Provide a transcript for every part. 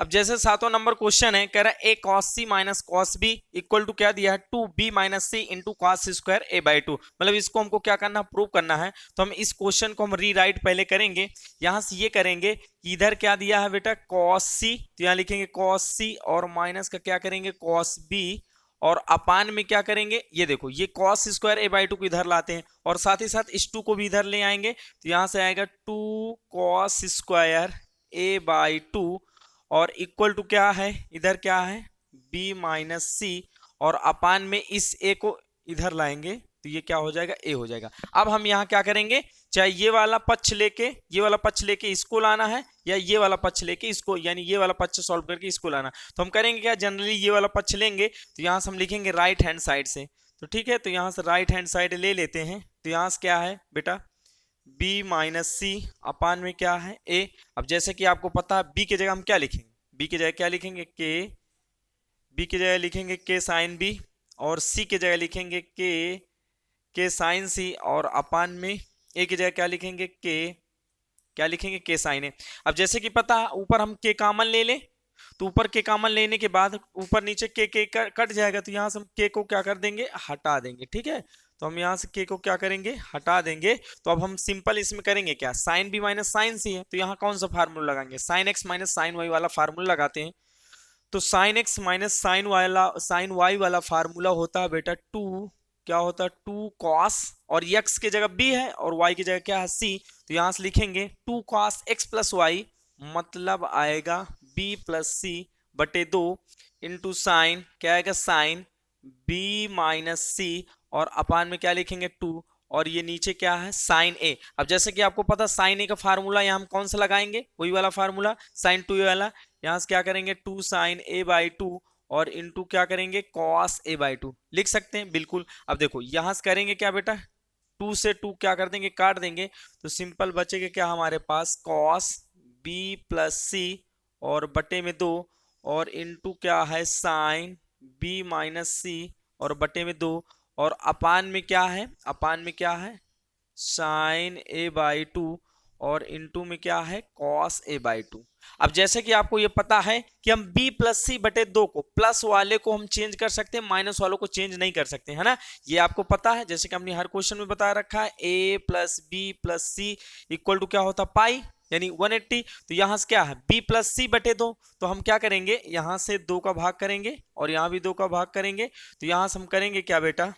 अब जैसे 7वां number question है, कह रहा है ए cos C minus cos b equal to क्या दिया है, 2b minus c into cos square a by 2। मतलब इसको हमको क्या करना, प्रूव करना है। तो हम इस क्वेश्चन को हम रीराइट पहले करेंगे, यहां से ये करेंगे कि इधर क्या दिया है बेटा कॉस सी, तो यहां लिखेंगे कॉस सी और माइनस का क्या करेंगे कॉस बी, और अपान में क्या करेंगे, ये देखो ये कॉस स्क्वायर ए बाई 2 को इधर लाते हैं और साथ ही साथ इस 2 को भी इधर ले आएंगे, तो यहां से आएगा 2 कॉस स्क्वायर ए बाई 2 और इक्वल टू क्या है, इधर क्या है b माइनस सी, और अपान में इस a को इधर लाएंगे तो ये क्या हो जाएगा, a हो जाएगा। अब हम यहाँ क्या करेंगे, चाहे ये वाला पक्ष लेके इसको लाना है, या ये वाला पक्ष लेके इसको, यानी ये वाला पक्ष सॉल्व करके इसको लाना, तो हम करेंगे क्या, जनरली ये वाला पक्ष लेंगे, तो यहाँ से हम लिखेंगे राइट हैंड साइड से। तो ठीक है, तो यहाँ से राइट हैंड साइड ले लेते हैं, तो यहाँ से क्या है बेटा b माइनस सी अपान में क्या है a। अब जैसे कि आपको पता है b की जगह हम क्या लिखेंगे, b की जगह क्या लिखेंगे b की जगह लिखेंगे k साइन b, और c की जगह लिखेंगे k साइन c, और अपान में a की जगह क्या लिखेंगे k साइन a। अब जैसे कि पता है ऊपर हम k कॉमन ले लें, तो ऊपर के कॉमन लेने के बाद ऊपर नीचे के कट जाएगा, तो यहां से हम के को क्या कर देंगे, हटा देंगे। ठीक है, तो हम यहां से के को क्या करेंगे, हटा देंगे। तो अब हम सिंपल इसमें करेंगे क्या, sine B minus sine C है, तो यहाँ कौन सा फार्मूला लगाएंगे, sine X minus sine Y वाला फार्मूला लगाते हैं। तो sine X minus sine Y वाला फार्मूला होता है बेटा क्या होता है 2 कॉस, और x की जगह b है और y की जगह क्या है c, तो यहां से लिखेंगे 2 कॉस x प्लस वाई, मतलब आएगा b प्लस सी बटे 2 इंटू साइन क्या आएगा साइन b माइनस सी, और अपान में क्या लिखेंगे 2, और ये नीचे क्या है साइन ए। अब जैसे कि आपको पता साइन ए का फार्मूला यहाँ हम कौन सा लगाएंगे, वही वाला फार्मूला साइन 2 वाला, यहाँ से क्या करेंगे 2 साइन ए बाई 2 और इंटू क्या करेंगे कॉस ए बाई 2 लिख सकते हैं बिल्कुल। अब देखो यहाँ से करेंगे क्या बेटा 2 से 2 क्या कर देंगे काट देंगे, तो सिंपल बचेगा क्या हमारे पास कॉस b प्लस सी और बटे में 2 और इंटू क्या है साइन b माइनस सी और बटे में 2, और अपान में क्या है साइन ए बाई 2 और इंटू में क्या है कॉस ए बाई 2। अब जैसे कि आपको ये पता है कि हम b प्लस सी बटे 2 को, प्लस वाले को हम चेंज कर सकते हैं, माइनस वालों को चेंज नहीं कर सकते, है ना, ये आपको पता है। जैसे कि हमने हर क्वेश्चन में बता रखा है a plus B plus C equal to क्या होता है पाई, यानी 180। तो यहां से क्या है b प्लस सी बटे 2, तो हम क्या करेंगे यहां से 2 का भाग करेंगे और यहां भी 2 का भाग करेंगे, तो यहां से हम करेंगे क्या बेटा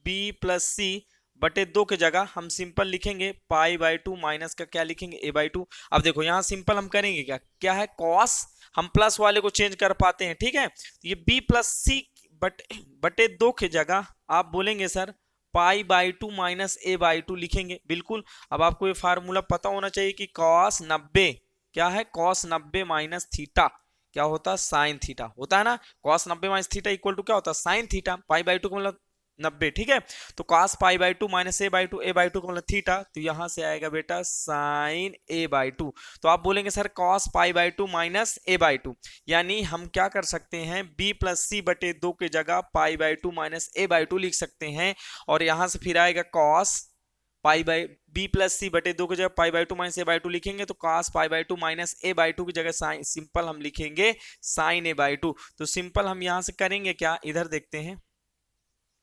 b प्लस सी बटे 2 के जगह हम सिंपल लिखेंगे पाई बाई 2 माइनस का क्या लिखेंगे a बाई 2। अब देखो यहाँ सिंपल हम करेंगे क्या है कॉस, हम प्लस वाले को चेंज कर पाते हैं, ठीक है, तो ये b प्लस सी बटे 2 के जगह आप बोलेंगे sir pi by 2 minus a by 2 लिखेंगे बिल्कुल। अब आपको ये फार्मूला पता होना चाहिए कि कॉस 90 क्या है कॉस 90 माइनस थीटा क्या होता है साइन थीटा होता है ना, cos 90 minus theta equal to क्या होता है साइन थीटा, पाई बाई 2 का मतलब 90, ठीक है, तो cos pi by 2 minus a by 2 का मतलब थीटा, तो यहां से आएगा बेटा साइन ए बाई 2। तो आप बोलेंगे sir cos pi by 2 minus a by 2, यानी हम क्या कर सकते हैं b प्लस सी बटे 2 के जगह pi by 2 minus a by 2 लिख सकते हैं, और यहां से फिर आएगा cos pi by b plus c बटे 2 की जगह pi by 2 minus a by 2 लिखेंगे, तो cos pi by 2 minus a by 2 की जगह साइन सिंपल हम लिखेंगे साइन ए बाई 2। तो सिंपल हम यहां से करेंगे क्या, इधर देखते हैं,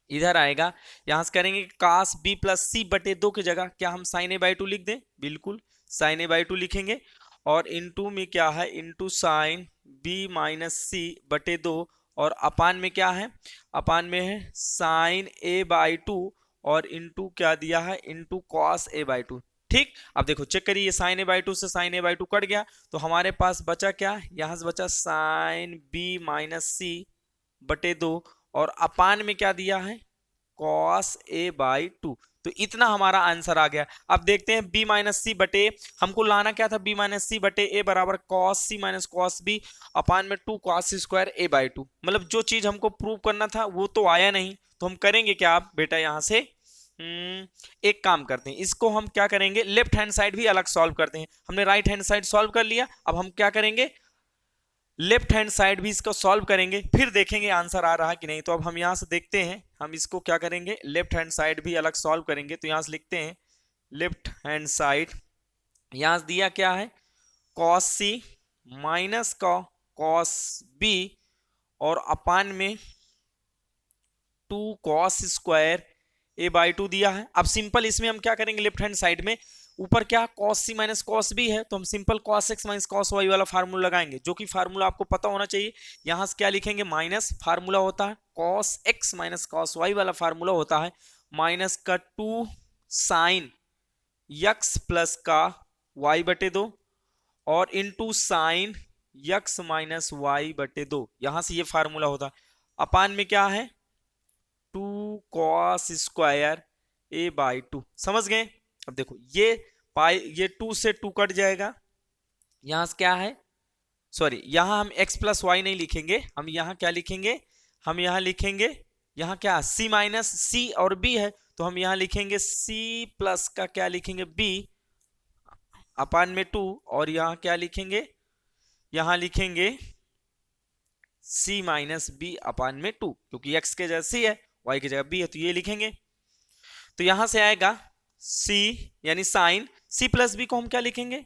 इधर आएगा यहां से करेंगे cos b प्लस सी बटे 2 की जगह क्या हम साइन ए बाई 2 लिख दें, बिल्कुल साइन ए बाई 2 लिखेंगे, और इनटू में क्या है इनटू साइन b माइनस सी बटे 2, और अपान में क्या है अपान में है साइन ए बाई 2 और इनटू क्या दिया है इनटू कॉस ए बाई 2। ठीक, अब देखो चेक करिए साइन ए बाई 2 से साइन ए बाई 2 कट गया, तो हमारे पास बचा क्या, यहां से बचा साइन b माइनस सी बटे 2 और अपान में क्या दिया है cos a बाई 2। तो इतना हमारा आंसर आ गया। अब देखते हैं b माइनस सी बटे, हमको लाना क्या था b माइनस सी बटे a बराबर cos c minus cos b अपान में 2 cos स्क्वायर a बाई 2। मतलब जो चीज हमको प्रूव करना था वो तो आया नहीं, तो हम करेंगे क्या आप बेटा यहाँ से एक काम करते हैं, इसको हम क्या करेंगे लेफ्ट हैंड साइड भी अलग सॉल्व करते हैं। हमने राइट हैंड साइड सॉल्व कर लिया, अब हम क्या करेंगे लेफ्ट हैंड साइड भी इसको सॉल्व करेंगे, फिर देखेंगे आंसर आ रहा है कि नहीं। तो अब हम यहां से देखते हैं, हम इसको क्या करेंगे लेफ्ट हैंड साइड भी अलग सॉल्व करेंगे। तो यहां से लिखते हैं लेफ्ट हैंड साइड, यहां से दिया क्या है cos c minus cos B और अपान में 2 कॉस स्क्वायर ए बाई 2 दिया है। अब सिंपल इसमें हम क्या करेंगे, लेफ्ट हैंड साइड में ऊपर क्या कॉस सी माइनस कॉस बी है, तो हम simple cos X minus cos Y वाला फार्मूला लगाएंगे, जो कि फार्मूला आपको पता होना चाहिए। यहां से क्या लिखेंगे, माइनस फार्मूला होता है cos X minus cos Y वाला फार्मूला होता है माइनस का 2 साइन यक्स प्लस का वाई बटे 2 और into sine X minus Y बटे 2। यहां से ये फार्मूला होता है। अपान में क्या है 2 कॉस स्क्वायर ए बाई 2। समझ गए। अब देखो ये पाई, ये 2 से 2 कट जाएगा। यहां से क्या है, सॉरी यहां हम x प्लस वाई नहीं लिखेंगे, हम यहां क्या लिखेंगे, हम यहां लिखेंगे, यहां क्या c माइनस सी और b है, तो हम यहां लिखेंगे c प्लस का क्या लिखेंगे b अपान में 2 और यहां क्या लिखेंगे, यहां लिखेंगे c माइनस बी अपान में 2, क्योंकि x के जगह c है y की जगह b है, तो ये लिखेंगे। तो यहां से आएगा c यानी साइन c प्लस बी को हम क्या लिखेंगे,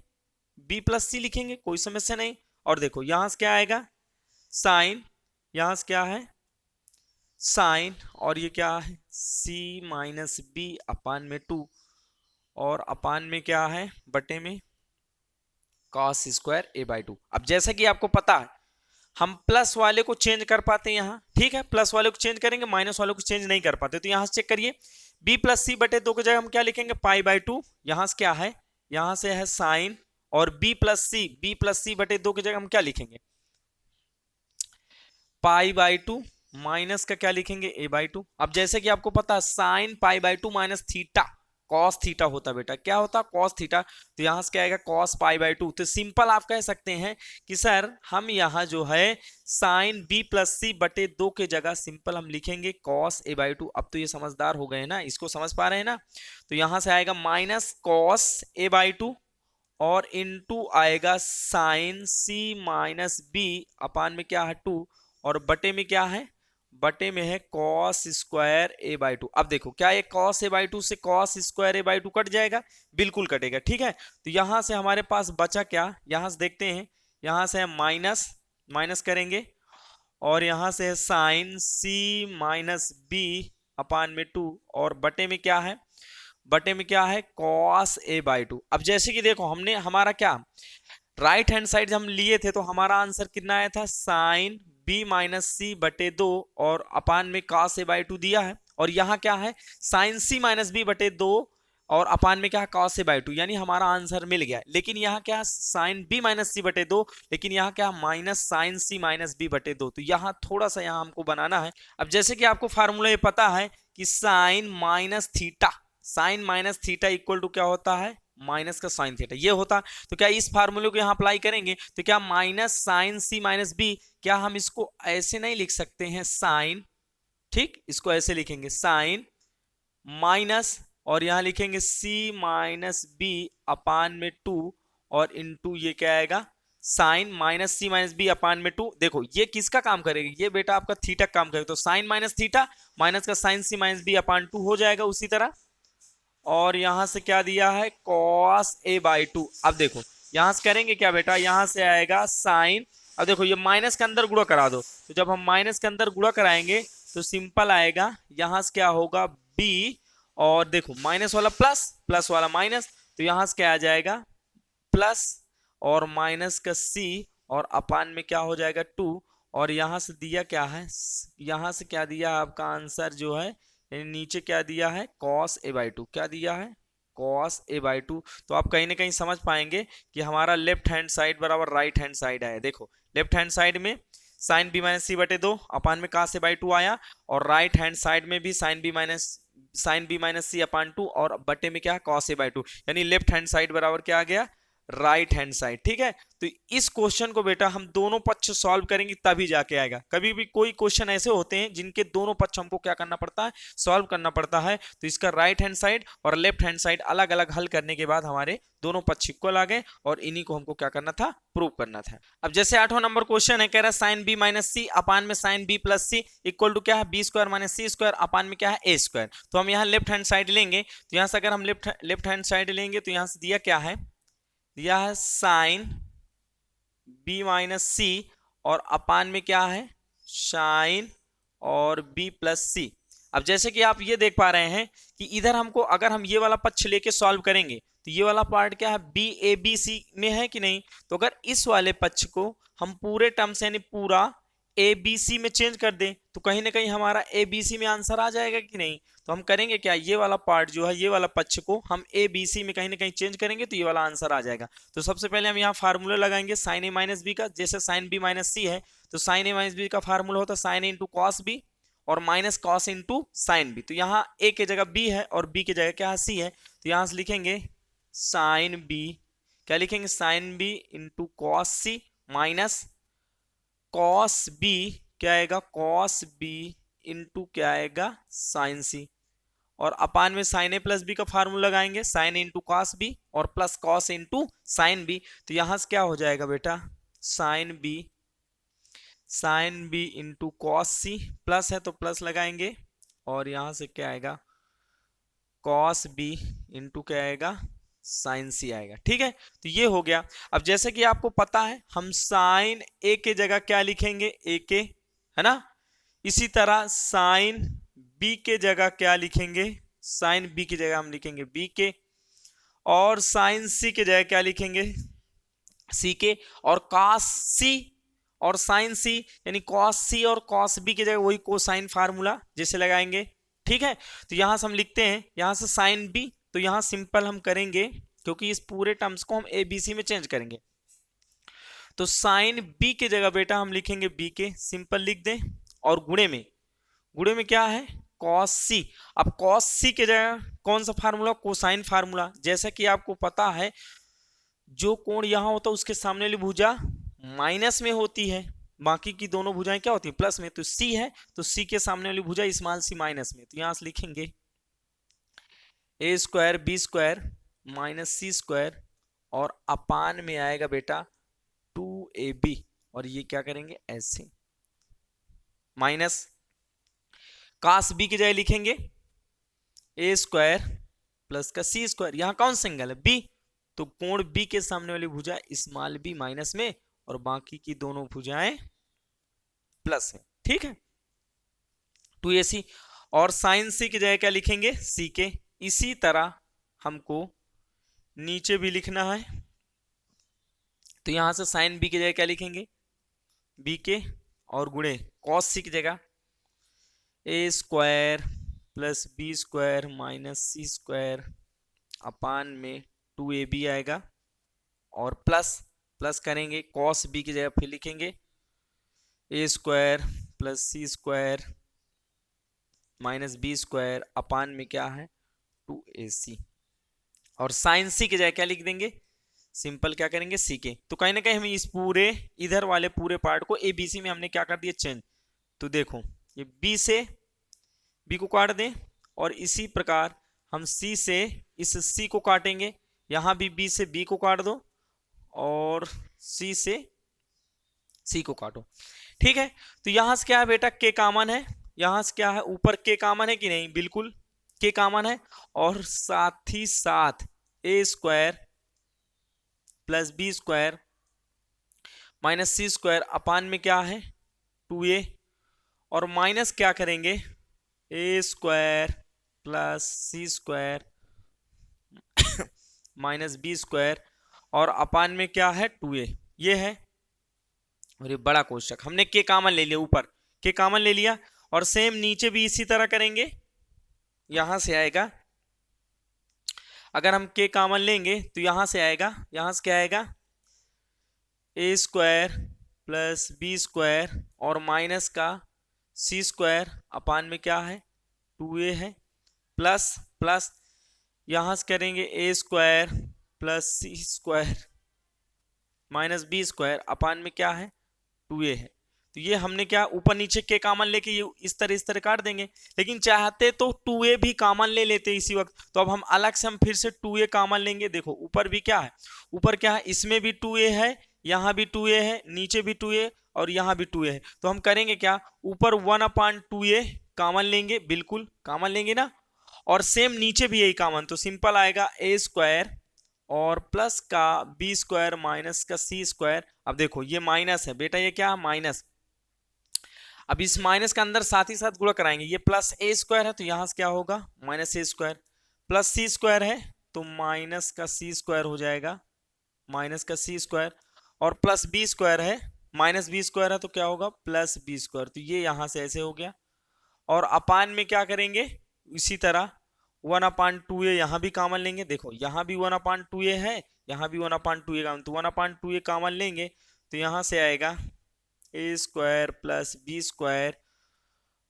b प्लस सी लिखेंगे, कोई समस्या नहीं। और देखो यहां से क्या आएगा साइन, यहां से क्या है साइन और ये क्या है c माइनस बी अपान में 2 और अपान में क्या है बटे में कॉस स्क्वायर ए बाई 2। अब जैसा कि आपको पता है हम प्लस वाले को चेंज कर पाते हैं यहाँ, ठीक है, प्लस वाले को चेंज करेंगे, माइनस वाले को चेंज नहीं कर पाते। तो यहां से चेक करिए b प्लस सी बटे 2 की जगह हम क्या लिखेंगे पाई बाई 2। यहां से क्या है, यहां से है साइन और b प्लस सी बटे 2 की जगह हम क्या लिखेंगे पाई बाई 2 माइनस का क्या लिखेंगे a बाई 2। अब जैसे कि आपको पता है sine pi by 2 minus theta cos theta होता बेटा, क्या होता कॉस थीटा। तो यहां से क्या आएगा कॉस पाई बाई 2। तो सिंपल आप कह सकते हैं कि सर हम यहां जो है साइन b प्लस सी बटे 2 के जगह सिंपल हम लिखेंगे कॉस ए बाई 2। अब तो ये समझदार हो गए ना, इसको समझ पा रहे हैं ना। तो यहां से आएगा माइनस कॉस ए बाई 2 और इनटू आएगा साइन सी माइनस बी अपान में क्या है 2 और बटे में क्या है, बटे में है कॉस स्क्वायर ए बाई 2। अब देखो क्या ये कॉस ए बाई 2 से cos square a by 2 cut जाएगा, बिल्कुल कटेगा, ठीक है। तो यहां से हमारे पास बचा क्या, यहां से देखते हैं, यहां से है माइनस, माइनस करेंगे और यहां से है साइन सी माइनस बी अपान में 2 और बटे में क्या है, बटे में क्या है कॉस ए बाई 2। अब जैसे कि देखो हमने हमारा क्या राइट हैंड साइड हम लिए थे, तो हमारा आंसर कितना आया था साइन b माइनस सी बटे 2 और अपान में cos a बाई 2 दिया है। और यहाँ क्या है साइन c माइनस बी बटे 2 और अपान में क्या है cos a बाई 2, यानी हमारा आंसर मिल गया। लेकिन यहाँ क्या साइन b माइनस सी बटे 2, लेकिन यहाँ क्या minus sine c minus B बटे 2। तो यहाँ थोड़ा सा यहाँ हमको बनाना है। अब जैसे कि आपको फार्मूला ये पता है कि sine minus theta, sine minus theta equal to क्या होता है माइनस का साइन थीटा, ये होता। तो क्या इस फार्मूले को यहाँ अप्लाई करेंगे तो क्या माइनस साइन सी माइनस बी, क्या हम इसको ऐसे नहीं लिख सकते हैं साइन, ठीक, इसको ऐसे लिखेंगे साइन माइनस और यहां लिखेंगे सी माइनस बी अपान में 2 और इनटू ये क्या आएगा साइन माइनस सी माइनस बी अपान में 2। देखो ये किसका काम करेगा, ये बेटा आपका थीटा काम करेगा। तो साइन माइनस थीटा माइनस का साइन सी माइनस बी अपान 2 हो जाएगा उसी तरह। और यहां से क्या दिया है cos a बाई 2। अब देखो यहां से करेंगे क्या बेटा, यहां से आएगा साइन, अब देखो ये माइनस के अंदर गुणा करा दो, तो जब हम माइनस के अंदर गुणा कराएंगे तो सिंपल आएगा, यहां से क्या होगा b और देखो माइनस वाला प्लस, प्लस वाला माइनस, तो यहां से क्या आ जाएगा प्लस और माइनस का c और अपान में क्या हो जाएगा 2 और यहां से दिया क्या है, यहां से क्या दिया आपका आंसर जो है नीचे क्या दिया है cos a बाई 2, क्या दिया है cos a बाई 2। तो आप कहीं ना कहीं समझ पाएंगे कि हमारा लेफ्ट हैंड साइड बराबर राइट हैंड साइड है। देखो लेफ्ट हैंड साइड में साइन b माइनस सी बटे 2 अपान में cos a बाई 2 आया और राइट हैंड साइड में भी sign b minus C upon 2 और बटे में क्या है cos a बाई 2, यानी लेफ्ट हैंड साइड बराबर क्या आ गया राइट हैंड साइड, ठीक है। तो इस क्वेश्चन को बेटा हम दोनों पक्ष सॉल्व करेंगे तभी जाके आएगा। कभी भी कोई क्वेश्चन ऐसे होते हैं जिनके दोनों पक्ष हमको क्या करना पड़ता है सॉल्व करना पड़ता है, तो इसका राइट हैंड साइड और लेफ्ट हैंड साइड अलग अलग हल करने के बाद हमारे दोनों पक्ष इक्वल आ गए और इन्हीं को हमको क्या करना था प्रूव करना था। अब जैसे 8वां नंबर क्वेश्चन है, कह रहा है sine B minus C upon में sine B plus C equal to क्या है बी स्क्वायर माइनस सी स्क्वायर अपान में क्या है ए स्क्वायर। तो हम यहाँ लेफ्ट हैंड साइड लेंगे, तो यहाँ से अगर हम लेफ्ट हैंड साइड लेंगे तो यहाँ से दिया क्या है, दिया है साइन b माइनस सी और अपान में क्या है साइन और b प्लस सी। अब जैसे कि आप ये देख पा रहे हैं कि इधर हमको अगर हम ये वाला पक्ष लेके सॉल्व करेंगे तो ये वाला पार्ट क्या है बी ए बी सी में है कि नहीं। तो अगर इस वाले पक्ष को हम पूरे टर्म्स यानी पूरा ए बी सी में चेंज कर दें तो कहीं ना कहीं हमारा ए बी सी में आंसर आ जाएगा कि नहीं। तो हम करेंगे क्या ये वाला पार्ट जो है ये वाला पक्ष को हम ए बी सी में कहीं ना कहीं चेंज करेंगे तो ये वाला आंसर आ जाएगा। तो सबसे पहले हम यहाँ फार्मूला लगाएंगे साइन ए माइनस बी का। जैसे साइन बी माइनस सी है तो साइन ए माइनस बी का फार्मूला होता है साइन ए इंटू कॉस बी और minus cos into sine B. तो यहाँ ए की जगह बी है और बी की जगह क्या है सी है। तो यहाँ से लिखेंगे साइन बी, क्या लिखेंगे साइन बी इंटू कॉस सी माइनस कॉस बी क्या आएगा कॉस बी इंटू क्या आएगा साइन सी। और अपान में साइन ए प्लस बी का फार्मूला लगाएंगे साइन ए इंटू कॉस बी और plus cos into sine B. तो यहां से क्या हो जाएगा बेटा sine B into cos C plus है तो प्लस लगाएंगे और यहां से क्या आएगा कॉस बी इंटू क्या आएगा साइन सी आएगा। ठीक है तो ये हो गया। अब जैसे कि आपको पता है हम साइन ए के जगह क्या लिखेंगे ए के, है ना। इसी तरह साइन बी के जगह क्या लिखेंगे साइन बी की जगह हम लिखेंगे बी के और साइन सी के जगह क्या लिखेंगे सी के और कॉस सी और साइन सी यानी कॉस सी और कॉस बी की जगह वही कोसाइन फार्मूला जैसे लगाएंगे। ठीक है तो यहां से हम लिखते हैं यहां से साइन बी तो यहां सिंपल हम करेंगे क्योंकि इस पूरे टर्म्स को हम ए बी सी में चेंज करेंगे। तो साइन बी की जगह बेटा हम लिखेंगे बी के सिंपल लिख दें और गुणे में क्या है कॉस सी। अब कॉस सी की जगह कौन सा फार्मूला कोसाइन फार्मूला। जैसा कि आपको पता है जो कोण यहां होता है उसके सामने वाली भुजा माइनस में होती है बाकी की दोनों भुजाएं क्या होती है प्लस में। तो सी है तो सी के सामने वाली भुजा स्मॉल सी माइनस में। तो यहां से लिखेंगे a square B square minus C square और अपान में आएगा बेटा 2ab और ये क्या करेंगे ऐसे माइनस कास बी की जगह लिखेंगे ए स्क्वायर प्लस का सी स्क्वायर। यहां कौन सा एंगल है बी तो कोण बी के सामने वाली भुजा स्मॉल बी माइनस में और बाकी की दोनों भुजाएं प्लस में। ठीक है 2ac और साइन सी की जगह क्या लिखेंगे सी के। इसी तरह हमको नीचे भी लिखना है तो यहां से साइन बी की जगह क्या लिखेंगे बी के और गुणे कॉस सी की जगह a square plus B square minus C square upon में 2ab आएगा और प्लस करेंगे कॉस बी की जगह फिर लिखेंगे a square plus C square minus B square upon में क्या है 2ac और साइन सी की जगह क्या लिख देंगे सिंपल क्या करेंगे सी के। तो कहीं ना कहीं हम इस पूरे इधर वाले पूरे पार्ट को ए बी सी में हमने क्या कर दिया चेंज। तो देखो ये बी से बी को काट दें और इसी प्रकार हम सी से इस सी को काटेंगे यहां भी बी से बी को काट दो और सी से सी को काटो। ठीक है तो यहां से क्या है बेटा के कॉमन है यहां से क्या है ऊपर के कॉमन है कि नहीं बिल्कुल के कॉमन है और साथ ही साथ a square plus B square minus C square upon में क्या है 2a और माइनस क्या करेंगे ए स्क्वायर प्लस सी स्क्वायर माइनस बी स्क्वायर और अपान में क्या है 2a ये है। और ये बड़ा कोष्टक हमने के कॉमन ले लिया ऊपर के कॉमन ले लिया और सेम नीचे भी इसी तरह करेंगे। यहां से आएगा अगर हम के कॉमन लेंगे तो यहां से आएगा यहां से क्या आएगा a square plus B square और माइनस का सी स्क्वायर अपान में क्या है 2a है प्लस यहां से करेंगे ए स्क्वायर प्लस सी square minus B square upon में क्या है 2a है। तो ये हमने क्या ऊपर नीचे के कॉमन लेके ये इस तरह काट देंगे लेकिन चाहते तो 2a भी कॉमन ले लेते इसी वक्त। तो अब हम अलग से हम फिर से 2a कॉमन लेंगे। देखो ऊपर भी क्या है ऊपर क्या है इसमें भी 2a है यहां भी 2a है नीचे भी 2a और यहां भी 2a है। तो हम करेंगे क्या ऊपर 1/2a कॉमन लेंगे बिल्कुल कॉमन लेंगे ना और सेम नीचे भी यही कॉमन। तो सिंपल आएगा ए स्क्वायर और प्लस का बी स्क्वायर माइनस का सी स्क्वायर। अब देखो ये माइनस है बेटा, ये क्या माइनस। अब इस माइनस का अंदर साथ ही साथ गुणा कराएंगे, ये प्लस ए स्क्वायर है तो यहां से क्या होगा माइनस ए स्क्वायर, प्लस सी स्क्वायर है तो माइनस का सी स्क्वायर हो जाएगा, माइनस का सी स्क्वायर, और प्लस बी स्क्वायर है, माइनस बी स्क्वायर है तो क्या होगा प्लस बी स्क्वायर, तो ये यहां से ऐसे हो गया। और अपान में क्या करेंगे इसी तरह 1/2a यहां भी कॉमन लेंगे, देखो यहां भी 1/2a है, यहां भी 1/2a कॉमन, तो 1/2a कॉमन लेंगे तो यहां से आएगा a square plus B square,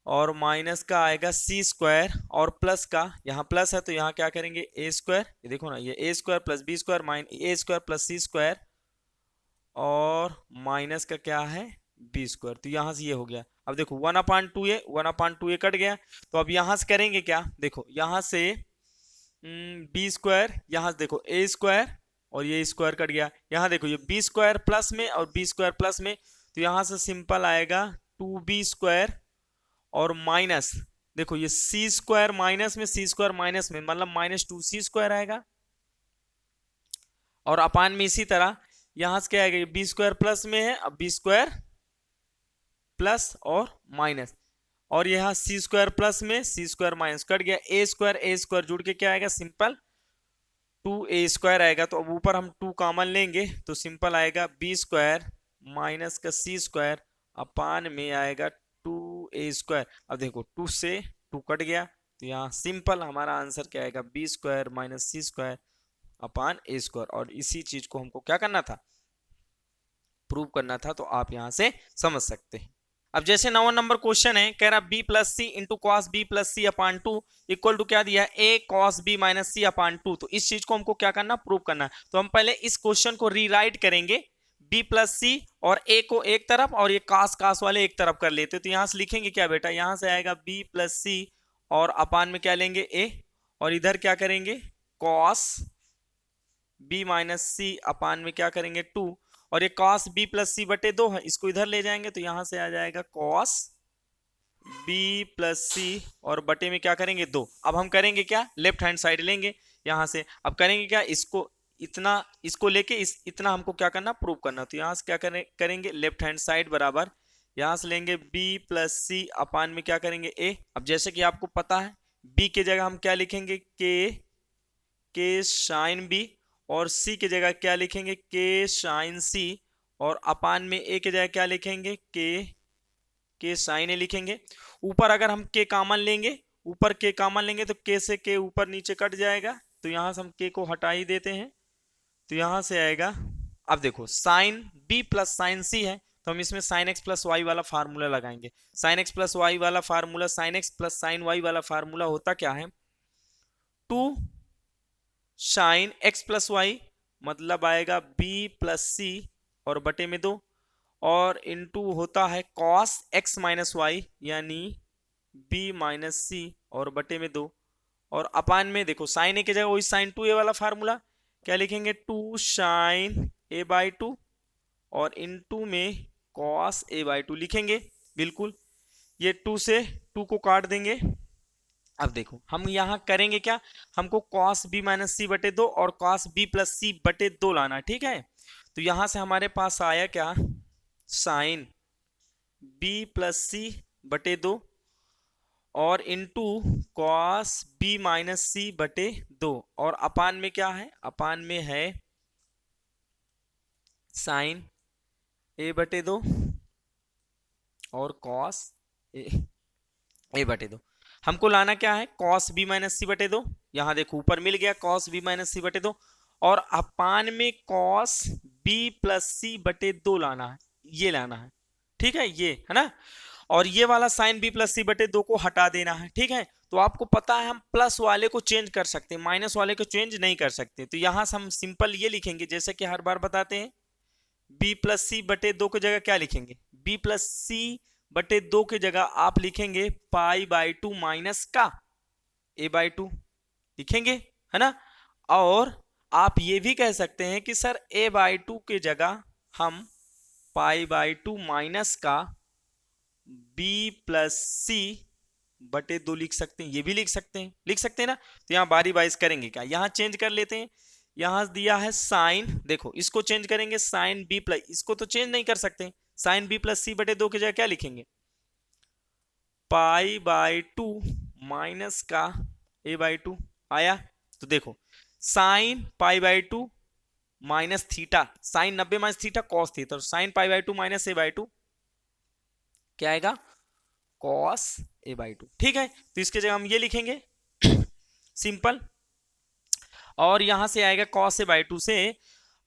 और माइनस का आएगा सी स्क्वायर, और प्लस का यहाँ प्लस है तो यहाँ क्या करेंगे ए स्क्वायर, ये देखो ना ये a square plus B square minus a square plus C square, और माइनस का क्या है बी स्क्वायर, तो यहाँ से ये हो गया। अब देखो 1/2a कट गया, तो अब यहाँ से करेंगे क्या, देखो यहाँ से बी स्क्वायर, यहाँ से देखो ए स्क्वायर और ये स्क्वायर कट गया, यहाँ देखो ये बी स्क्वायर प्लस में और बी स्क्वायर प्लस में, तो यहाँ से सिंपल आएगा 2b स्क्वायर और माइनस, देखो ये सी स्क्वायर माइनस में सी स्क्वायर माइनस में मतलब -2c स्क्वायर आएगा, और अपान में इसी तरह यहां से क्या आएगा बी स्क्वायर प्लस में है, अब बी स्क्वायर प्लस और माइनस, और यहाँ सी स्क्वायर प्लस में सी स्क्वायर माइनस कट गया, ए स्क्वायर जुड़ के क्या आएगा सिंपल 2a स्क्वायर आएगा, तो अब ऊपर हम 2 कॉमन लेंगे तो सिंपल आएगा बी स्क्वायर माइनस का सी स्क्वायर अपान में आएगा 2a स्क्वायर। अब देखो 2 से 2 कट गया, तो यहाँ सिंपल हमारा आंसर क्या आएगा b square minus C square upon a square, और इसी चीज को हमको क्या करना था प्रूव करना था, तो आप यहां से समझ सकते हैं। अब जैसे 9 नंबर क्वेश्चन है, कह रहा B plus C into cos B plus C upon 2 equal to क्या दिया है ए cos B minus C upon 2, तो इस चीज को हमको क्या करना प्रूव करना है, तो हम पहले इस क्वेश्चन को रीराइट करेंगे, बी प्लस सी और ए को एक तरफ और ये कास कास वाले एक तरफ कर लेते, तो यहां से लिखेंगे क्या बेटा, यहां से आएगा बी प्लस सी और अपान में क्या लेंगे ए, और इधर क्या करेंगे cos B minus C upon में क्या करेंगे 2, और ये cos b प्लस सी बटे 2 है, इसको इधर ले जाएंगे तो यहां से आ जाएगा cos b प्लस सी और बटे में क्या करेंगे 2। अब हम करेंगे क्या लेफ्ट हैंड साइड लेंगे यहां से, अब करेंगे क्या इसको इतना इसको लेके इतना हमको क्या करना प्रूव करना, तो यहां से क्या करेंगे लेफ्ट हैंड साइड बराबर यहां से लेंगे b प्लस सी अपान में क्या करेंगे a। अब जैसे कि आपको पता है b के जगह हम क्या लिखेंगे के साइन b, और सी की जगह क्या लिखेंगे के साइन सी, और अपान में ए की जगह क्या लिखेंगे के साइन ए लिखेंगे। ऊपर अगर हम के कॉमन लेंगे, ऊपर के कॉमन लेंगे तो के से के ऊपर नीचे कट जाएगा, तो यहां से हम के को हटा ही देते हैं, तो यहां से आएगा। अब देखो sine B plus sine C है तो हम इसमें साइन एक्स प्लस वाई वाला फार्मूला लगाएंगे, साइन एक्स प्लस वाई वाला formula, sine X plus sine Y वाला फार्मूला होता क्या है 2 साइन एक्स प्लस वाई, मतलब आएगा बी प्लस सी और बटे में 2, और इनटू होता है कॉस एक्स माइनस वाई यानी बी माइनस सी और बटे में 2, और अपान में देखो साइन ए की जगह वही साइन 2a वाला फार्मूला क्या लिखेंगे 2 साइन a बाई 2 और इनटू में कॉस a बाई 2 लिखेंगे, बिल्कुल ये 2 से 2 को काट देंगे। अब देखो हम यहां करेंगे क्या, हमको cos b माइनस सी बटे 2 और cos b प्लस सी बटे 2 लाना, ठीक है, तो यहां से हमारे पास आया क्या साइन b प्लस सी बटे 2 और इनटू cos b माइनस सी बटे 2, और अपान में क्या है अपान में है साइन a बटे 2 और cos a बटे 2। हमको लाना क्या है cos b माइनस सी बटे 2, यहां देखो ऊपर मिल गया cos b माइनस सी बटे 2, और अपान में cos b प्लस सी बटे 2 लाना है, ये लाना है, ठीक है ये है ना, और ये वाला साइन b प्लस सी बटे 2 को हटा देना है, ठीक है। तो आपको पता है हम प्लस वाले को चेंज कर सकते हैं, माइनस वाले को चेंज नहीं कर सकते, तो यहां से हम सिंपल ये लिखेंगे जैसे कि हर बार बताते हैं b प्लस सी बटे 2 की जगह क्या लिखेंगे b प्लस सी बटे 2 की जगह आप लिखेंगे पाई बाई 2 माइनस का a बाई 2 लिखेंगे, है ना, और आप ये भी कह सकते हैं कि सर a बाई 2 की जगह हम पाई बाई 2 माइनस का b प्लस सी बटे 2 लिख सकते हैं, ये भी लिख सकते हैं ना, तो यहां बारी बाइस करेंगे क्या, यहां चेंज कर लेते हैं, यहां दिया है साइन, देखो इसको चेंज करेंगे साइन बी प्लस, इसको तो चेंज नहीं कर सकते, साइन बी प्लस सी बटे 2 की जगह क्या लिखेंगे, पाई बाय 2 माइनस का ए बाय 2 आया। तो देखो sine pi by 2 minus theta, sine 90 minus theta cos theta, तो sine pi by 2 minus a by 2 क्या आएगा, कॉस ए बाय 2। ठीक है, तो इसके जगह हम ये लिखेंगे सिंपल, और यहां से आएगा कॉस ए बाय 2 से,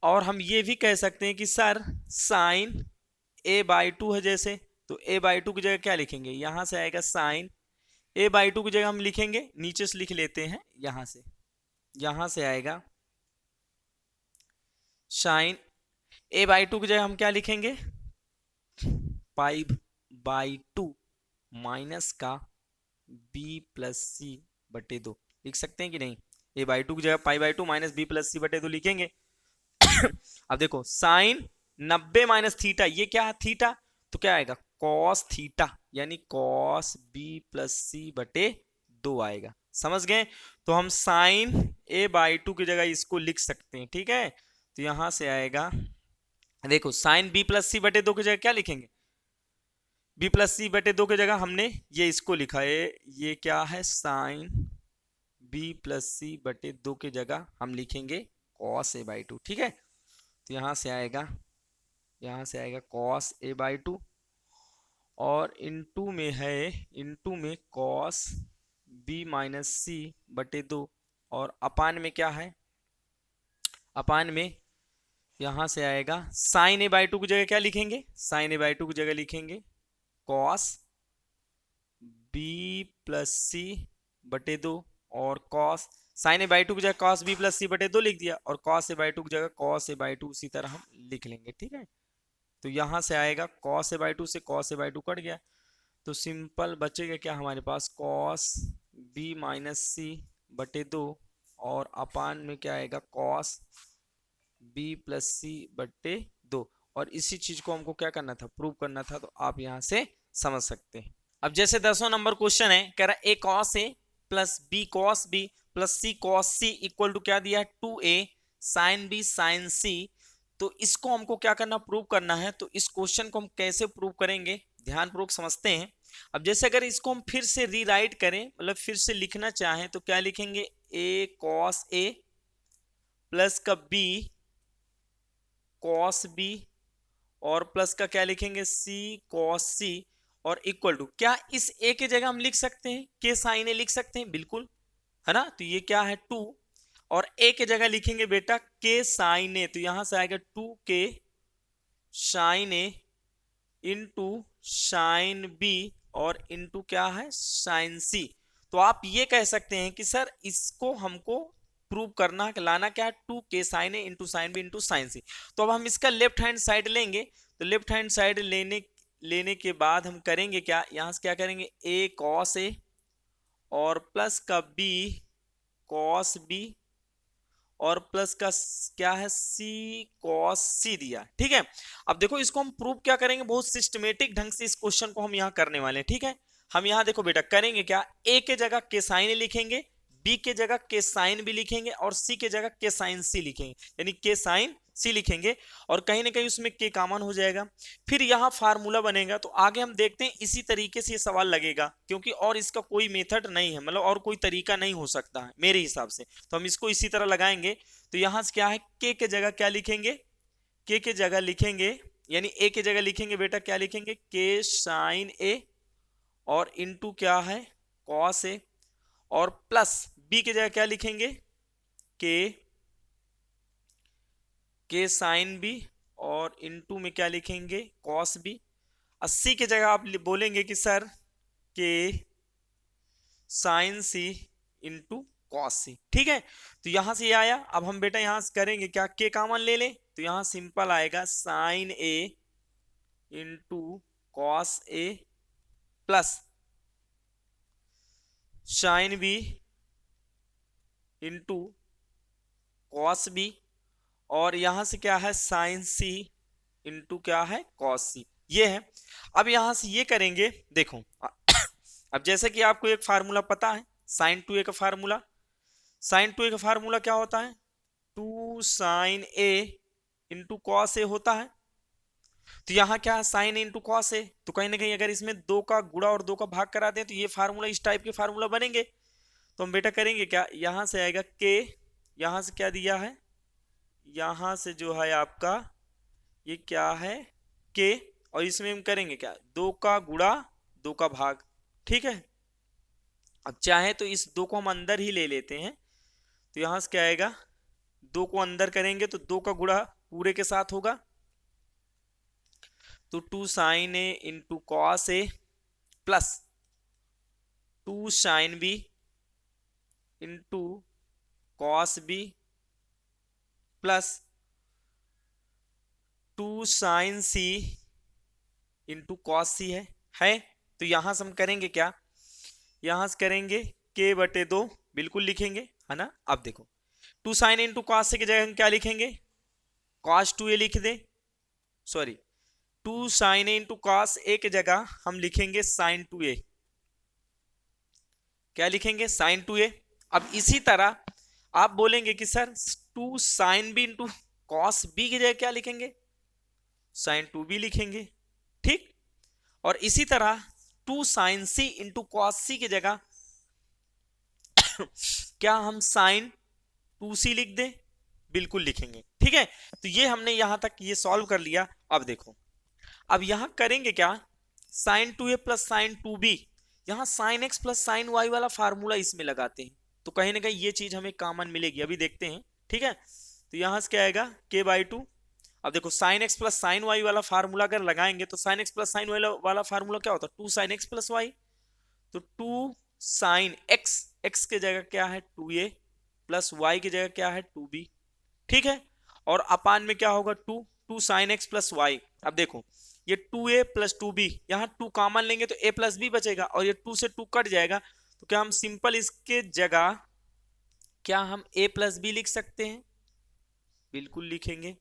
और हम ये भी कह सकते हैं कि सर साइन ए बाय 2 है जैसे, तो ए बाय 2 की जगह क्या लिखेंगे, यहां से आएगा साइन ए बाय 2 की जगह हम लिखेंगे, नीचे से लिख लेते हैं यहां से आएगा साइन ए बाय 2 की जगह हम क्या लिखेंगे, पाई बाय 2 माइनस का बी प्लस सी बटे 2 लिख सकते हैं कि नहीं, ए बाय 2 की जगह pi by 2 minus b plus c बटे 2 लिखेंगे। अब देखो साइन 90 माइनस थीटा, ये क्या है थीटा, तो क्या आएगा कॉस थीटा, यानी कॉस बी प्लस सी बटे 2 आएगा, समझ गए। तो हम साइन ए बाय 2 की जगह इसको लिख सकते हैं, ठीक है। तो यहां से आएगा, देखो साइन बी प्लस सी बटे 2 की जगह क्या लिखेंगे, बी प्लस सी बटे 2 की जगह हमने ये इसको लिखा है, ये क्या है साइन बी प्लस सी बटे 2 की जगह हम लिखेंगे कॉस ए बाई 2, ठीक है। तो यहां से आएगा कॉस ए बाई 2, और इनटू में है, इनटू में कॉस बी माइनस सी बटे 2, और अपान में क्या है, अपान में यहां से आएगा साइन ए बाई 2 की जगह क्या लिखेंगे, साइन ए बाई 2 की जगह लिखेंगे कॉस बी प्लस सी बटे 2, और कॉस साइन ए बाई 2 की जगह कॉस बी प्लस सी बटे 2 लिख दिया, और कॉस ए बाई 2 की जगह कॉस ए बाई 2 उसी तरह हम लिख लेंगे, ठीक है। तो यहां से आएगा कॉस ए बाई 2 से कॉस ए बाई 2 कट गया, तो सिंपल बचेगा क्या हमारे पास, कॉस बी माइनस सी बटे 2, और अपान में क्या आएगा कॉस बी प्लस सी बटे 2, और इसी चीज को हमको क्या करना था, प्रूव करना था, तो आप यहां से समझ सकते हैं। अब जैसे 10वां नंबर क्वेश्चन है, कह रहा a cos a plus b cos B plus c cos c equal to क्या दिया है 2a sign b sign c, तो इसको हमको क्या करना, प्रूव करना है। तो इस क्वेश्चन को हम कैसे प्रूव करेंगे, ध्यानपूर्वक समझते हैं। अब जैसे अगर इसको हम फिर से रीराइट करें, मतलब फिर से लिखना चाहें, तो क्या लिखेंगे, ए कॉस ए प्लस का बी कॉस बी, और प्लस का क्या लिखेंगे सी कॉस सी, और इक्वल टू क्या इस ए की जगह हम लिख सकते हैं के साइन ए लिख सकते हैं, बिल्कुल है ना। तो ये क्या है 2, और ए की जगह लिखेंगे बेटा के साइन ए, तो यहां से आएगा 2 के साइन ए इंटू साइन बी, और इंटू क्या है साइन सी। तो आप ये कह सकते हैं कि सर इसको हमको प्रूव करना, लाना क्या है 2 के साइन ए into sine B into sine c. तो अब हम इसका लेफ्ट हैंड साइड लेंगे, तो लेफ्ट हैंड साइड लेने के बाद हम करेंगे क्या, यहां से क्या करेंगे ए कॉस ए, और प्लस का बी कॉस बी, और प्लस का क्या है सी कॉस सी दिया, ठीक है। अब देखो इसको हम प्रूव क्या करेंगे, बहुत सिस्टमेटिक ढंग से इस क्वेश्चन को हम यहां करने वाले हैं, ठीक है। हम यहां देखो बेटा करेंगे क्या, ए के जगह के साइन लिखेंगे, बी के जगह के साइन बी लिखेंगे, और सी के जगह के साइन सी लिखेंगे, यानी के साइन सी लिखेंगे, और कहीं ना कहीं उसमें के कॉमन हो जाएगा। फिर यहाँ फार्मूला बनेगा, तो आगे हम देखते हैं इसी तरीके से ये सवाल लगेगा, क्योंकि और इसका कोई मेथड नहीं है, मतलब और कोई तरीका नहीं हो सकता है मेरे हिसाब से, तो हम इसको इसी तरह लगाएंगे। तो यहाँ से क्या है के जगह क्या लिखेंगे, के जगह लिखेंगे, यानी ए के जगह लिखेंगे बेटा क्या लिखेंगे के साइन ए, और इनटू क्या है कॉस ए, और प्लस बी की जगह क्या लिखेंगे के साइन बी, और इनटू में क्या लिखेंगे कॉस बी। 80 की जगह आप बोलेंगे कि सर के साइन सी इंटू कॉस सी, ठीक है। तो यहां से ये आया, अब हम बेटा यहां से करेंगे क्या, के कॉमन ले लें, तो यहां सिंपल आएगा sine A into cos a plus sine B into cos B, और यहां से क्या है साइन सी इंटू क्या है कॉस सी, ये है। अब यहां से ये करेंगे, देखो अब जैसे कि आपको एक फार्मूला पता है साइन 2a का फार्मूला, साइन 2a का फार्मूला क्या होता है 2 साइन ए इंटू कॉस ए होता है। तो यहाँ क्या है, साइन ए इंटू कॉस ए, तो कहीं ना कहीं अगर इसमें 2 का गुणा और 2 का भाग करा दें तो ये फार्मूला, इस टाइप के फार्मूला बनेंगे। तो हम बेटा करेंगे क्या, यहां से आएगा के, यहां से क्या दिया है, यहां से जो है आपका ये क्या है के, और इसमें हम करेंगे क्या, 2 का गुणा 2 का भाग। ठीक है, अब चाहे तो इस 2 को हम अंदर ही ले लेते हैं, तो यहां से क्या आएगा, 2 को अंदर करेंगे तो 2 का गुणा पूरे के साथ होगा, तो 2 sine A into cos a plus 2 sine B into cos B plus 2 sine c into cos c है। तो यहां से हम करेंगे क्या, यहां से करेंगे के बटे 2, बिल्कुल लिखेंगे, है ना। अब देखो 2 साइन इंटू कॉस सी की जगह हम क्या लिखेंगे, कॉस 2a लिख दे, सॉरी 2 साइन ए इंटू कॉस ए की जगह हम लिखेंगे साइन 2a, क्या लिखेंगे, साइन 2a। अब इसी तरह आप बोलेंगे कि sir 2 sine B into cos B की जगह क्या लिखेंगे, साइन 2b लिखेंगे। ठीक, और इसी तरह 2 sine c into cos c की जगह क्या हम साइन 2c लिख दें, बिल्कुल लिखेंगे। ठीक है, तो ये हमने यहां तक ये सॉल्व कर लिया। अब देखो, अब यहां करेंगे क्या, sign 2a plus sine 2b, यहां sine x plus sine y वाला फार्मूला इसमें लगाते हैं, तो कहीं ना कहीं ये चीज हमें कॉमन मिलेगी, अभी देखते हैं। ठीक है, तो यहां से क्या आएगा k/2। अब देखो sine x plus sine y वाला फार्मूला अगर लगाएंगे तो sine x plus sine y वाला फार्मूला क्या होता है, 2 साइन x प्लस y, तो 2 साइन x के जगह क्या है 2a प्लस y की जगह क्या है 2b। ठीक है, और अपान में क्या होगा 2 साइन x प्लस y। अब देखो ये 2a प्लस 2b, यहाँ 2 कॉमन लेंगे तो a प्लस b बचेगा, और ये 2 से 2 कट जाएगा, तो क्या हम सिंपल इसके जगह क्या हम a प्लस बी लिख सकते हैं, बिल्कुल लिखेंगे।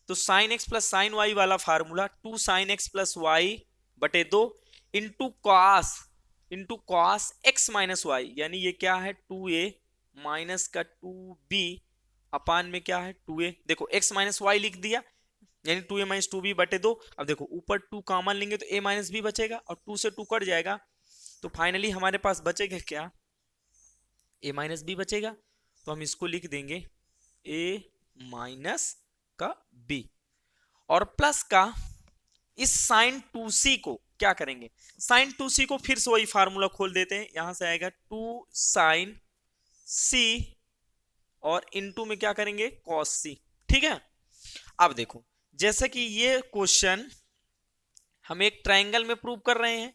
तो sine x plus sine y वाला formula 2 sine x plus Y बटे 2 into cos x minus Y, यानी ये क्या है 2a माइनस का 2b अपान में क्या है 2a, देखो x माइनस वाई लिख दिया, यानी 2a माइनस 2b बटे 2। अब देखो ऊपर 2 कॉमन लेंगे तो a माइनस b बचेगा, और 2 से 2 कट जाएगा, तो फाइनली हमारे पास बचेगा क्या, a माइनस b बचेगा। तो हम इसको लिख देंगे a माइनस का b, और प्लस का इस साइन 2c को क्या करेंगे, साइन 2c को फिर से वही फार्मूला खोल देते हैं, यहां से आएगा 2 साइन c और इनटू में क्या करेंगे कॉस c। ठीक है, अब देखो जैसे कि ये क्वेश्चन हम एक ट्रायंगल में प्रूव कर रहे हैं,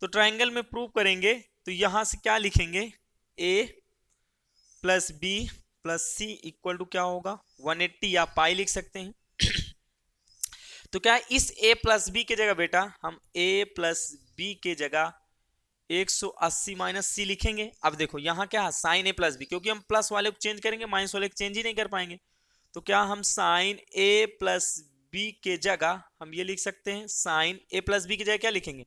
तो ट्रायंगल में प्रूव करेंगे तो यहां से क्या लिखेंगे, a plus B plus C equal to क्या होगा 180, या पाई लिख सकते हैं। तो क्या इस a प्लस बी के जगह बेटा हम a प्लस बी के जगह 180 माइनस सी लिखेंगे। अब देखो यहाँ क्या है साइन a प्लस बी, क्योंकि हम प्लस वाले को चेंज करेंगे माइनस वाले को चेंज ही नहीं कर पाएंगे, तो क्या हम साइन a प्लस बी के जगह हम ये लिख सकते हैं, साइन a प्लस बी की जगह क्या लिखेंगे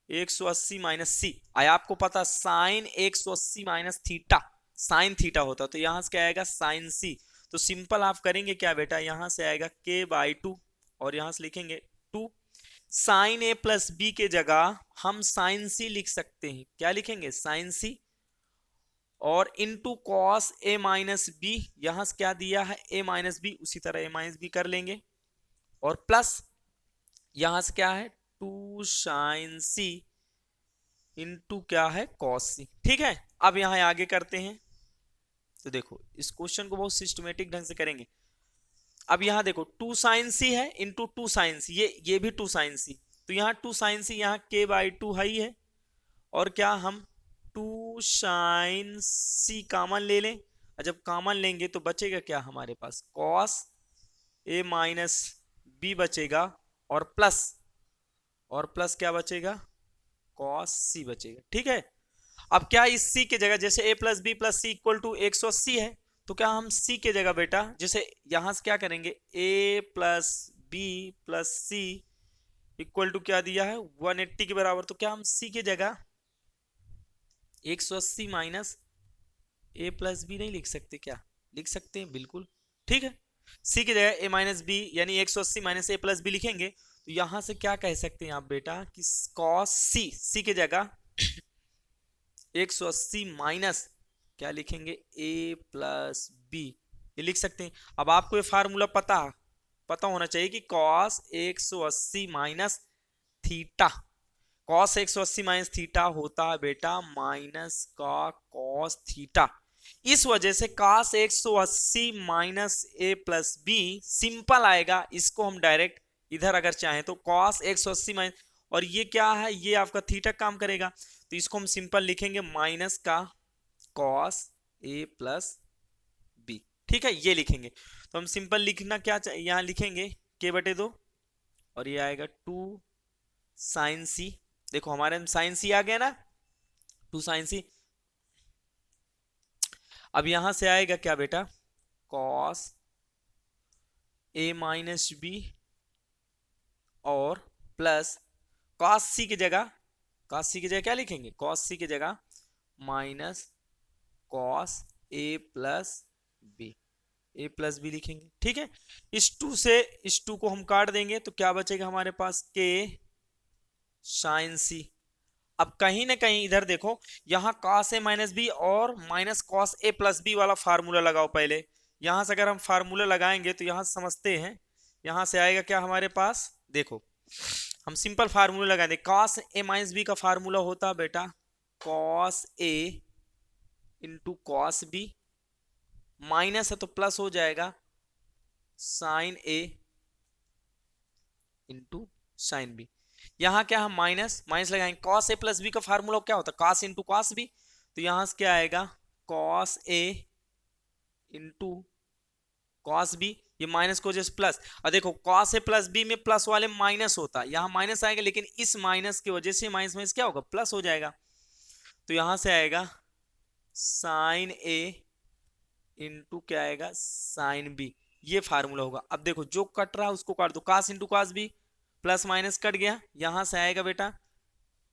180 माइनस सी। आया आपको पता sine 180 minus theta sine theta होता, तो यहां से क्या आएगा साइन सी। तो सिंपल आप करेंगे क्या बेटा, यहां से आएगा k/2 और यहां से लिखेंगे 2 साइन a प्लस बी के जगह हम साइन सी लिख सकते हैं, क्या लिखेंगे साइन सी, और into cos a minus B, यहां से क्या दिया है a माइनस बी, उसी तरह a माइनस बी कर लेंगे, और प्लस यहां से क्या है 2 साइन सी इनटू क्या है कॉस सी। ठीक है, अब यहां आगे करते हैं, तो देखो इस क्वेश्चन को बहुत सिस्टमेटिक ढंग से करेंगे। अब यहां देखो 2 साइन सी है इंटू 2 साइन सी, ये भी 2 साइन सी, तो यहाँ 2 साइन सी यहाँ k/2 है ही है, और क्या हम 2 साइन सी कॉमन ले लें, और जब कॉमन लेंगे तो बचेगा क्या हमारे पास कॉस a माइनस बी बचेगा, और प्लस क्या बचेगा कॉस सी बचेगा। ठीक है, अब क्या इस c के जगह जैसे a plus B plus C equal to 180 है, तो क्या हम c के जगह बेटा जैसे यहां से क्या करेंगे a plus B plus C equal to क्या दिया है 180 के बराबर, तो क्या हम c के जगह 180 माइनस a प्लस बी नहीं लिख सकते, क्या लिख सकते हैं, बिल्कुल ठीक है, सी की जगह ए माइनस बी यानी 180 माइनस ए प्लस बी लिखेंगे, तो यहां से क्या कह सकते हैं आप बेटा कि कॉस सी की जगह 180 माइनस क्या लिखेंगे ए प्लस बी, ये लिख सकते हैं। अब आपको ये फार्मूला पता होना चाहिए कि cos 180 minus theta, cos 180 minus theta होता है बेटा माइनस का कॉस थीटा। इस वजह से कॉस 180 माइनस ए प्लस बी सिंपल आएगा, इसको हम डायरेक्ट इधर अगर चाहें तो कॉस 180 माइनस, और ये क्या है, ये आपका थीटा काम करेगा, तो इसको हम सिंपल लिखेंगे माइनस का कॉस ए प्लस बी। ठीक है, ये लिखेंगे। तो हम सिंपल लिखना क्या चाहिए, यहां लिखेंगे के बटे 2 और ये आएगा 2 साइन सी। देखो हमारे में साइन सी आ गया ना, 2 साइन सी। अब यहां से आएगा क्या बेटा, कॉस ए माइनस बी और प्लस कॉस सी की जगह क्या लिखेंगे, कॉस सी की जगह minus cos a plus B लिखेंगे। ठीक है, इस 2 से इस 2 को हम काट देंगे तो क्या बचेगा हमारे पास, के साइन सी। अब कहीं ना कहीं इधर देखो, यहां कॉस ए माइनस बी और minus cos a plus B वाला फार्मूला लगाओ पहले। यहां से अगर हम फार्मूला लगाएंगे तो यहां समझते हैं, यहां से आएगा क्या हमारे पास, देखो हम सिंपल फार्मूला लगा दें। कॉस ए माइनस बी का फार्मूला होता है बेटा cos A into cos B, minus है तो प्लस हो जाएगा साइन ए इंटू साइन बी। यहां क्या हम माइनस माइनस लगाएंगे, कॉस ए प्लस बी का फार्मूला क्या होता है, कॉस इंटू कॉस बी, तो यहां से क्या आएगा cos A into cos B, ये माइनस को जैसे प्लस। और देखो कॉस ए प्लस बी में प्लस वाले माइनस होता है, यहां माइनस आएगा, लेकिन इस माइनस की वजह से माइनस माइनस क्या होगा, प्लस हो जाएगा। तो यहां से आएगा साइन ए इंटू क्या आएगा साइन बी, ये फार्मूला होगा। अब देखो जो कट रहा है उसको काट दो, cos into cos B, plus minus कट गया, यहां से आएगा बेटा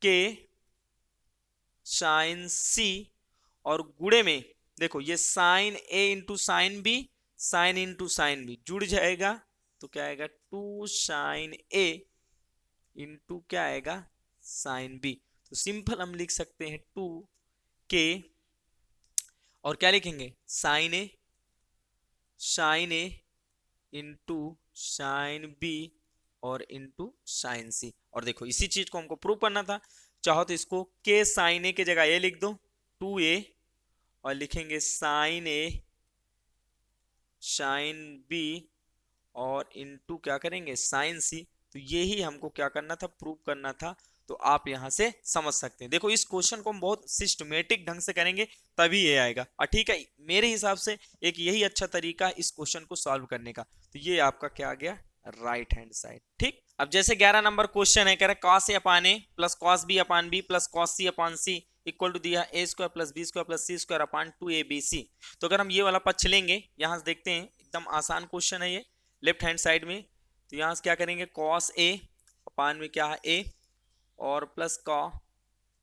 के साइन सी, और गुड़े में देखो ये साइन ए into sine b, sine into sine b जुड़ जाएगा, तो क्या आएगा 2 साइन ए इंटू क्या आएगा साइन बी। तो सिंपल हम लिख सकते हैं 2 के और क्या लिखेंगे साइन ए इंटू साइन बी और इंटू साइन सी। और देखो इसी चीज को हमको प्रूव करना था, चाहो तो इसको के साइन ए की जगह ए लिख दो 2a, और लिखेंगे साइन ए साइन बी और इंटू क्या करेंगे साइन सी। तो यही हमको क्या करना था, प्रूव करना था। तो आप यहां से समझ सकते हैं, देखो इस क्वेश्चन को हम बहुत सिस्टमेटिक ढंग से करेंगे तभी ये आएगा। और ठीक है, मेरे हिसाब से एक यही अच्छा तरीका इस क्वेश्चन को सॉल्व करने का। तो ये आपका क्या आ गया, राइट हैंड साइड। ठीक, अब जैसे 11 नंबर क्वेश्चन है, कह रहा है cos A upon A plus cos b upon B plus cos c upon c equal to दिया ए square plus B square plus सी स्क्वायर अपान 2abc। तो अगर हम ये वाला पक्ष लेंगे, यहां से देखते हैं एकदम आसान क्वेश्चन है ये, लेफ्ट हैंड साइड में। तो यहां से क्या करेंगे, कॉस ए अपान में क्या है ए, और प्लस का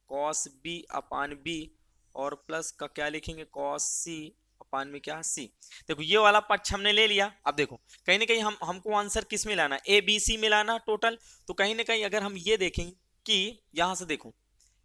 कॉस बी अपान बी, और प्लस का क्या लिखेंगे कॉस सी अपान में क्या सी। देखो ये वाला पक्ष हमने ले लिया। अब देखो कहीं ना कहीं हमको आंसर किस में लाना, ए बी सी में लाना टोटल। तो कहीं ना कहीं अगर हम ये देखें कि यहां से देखो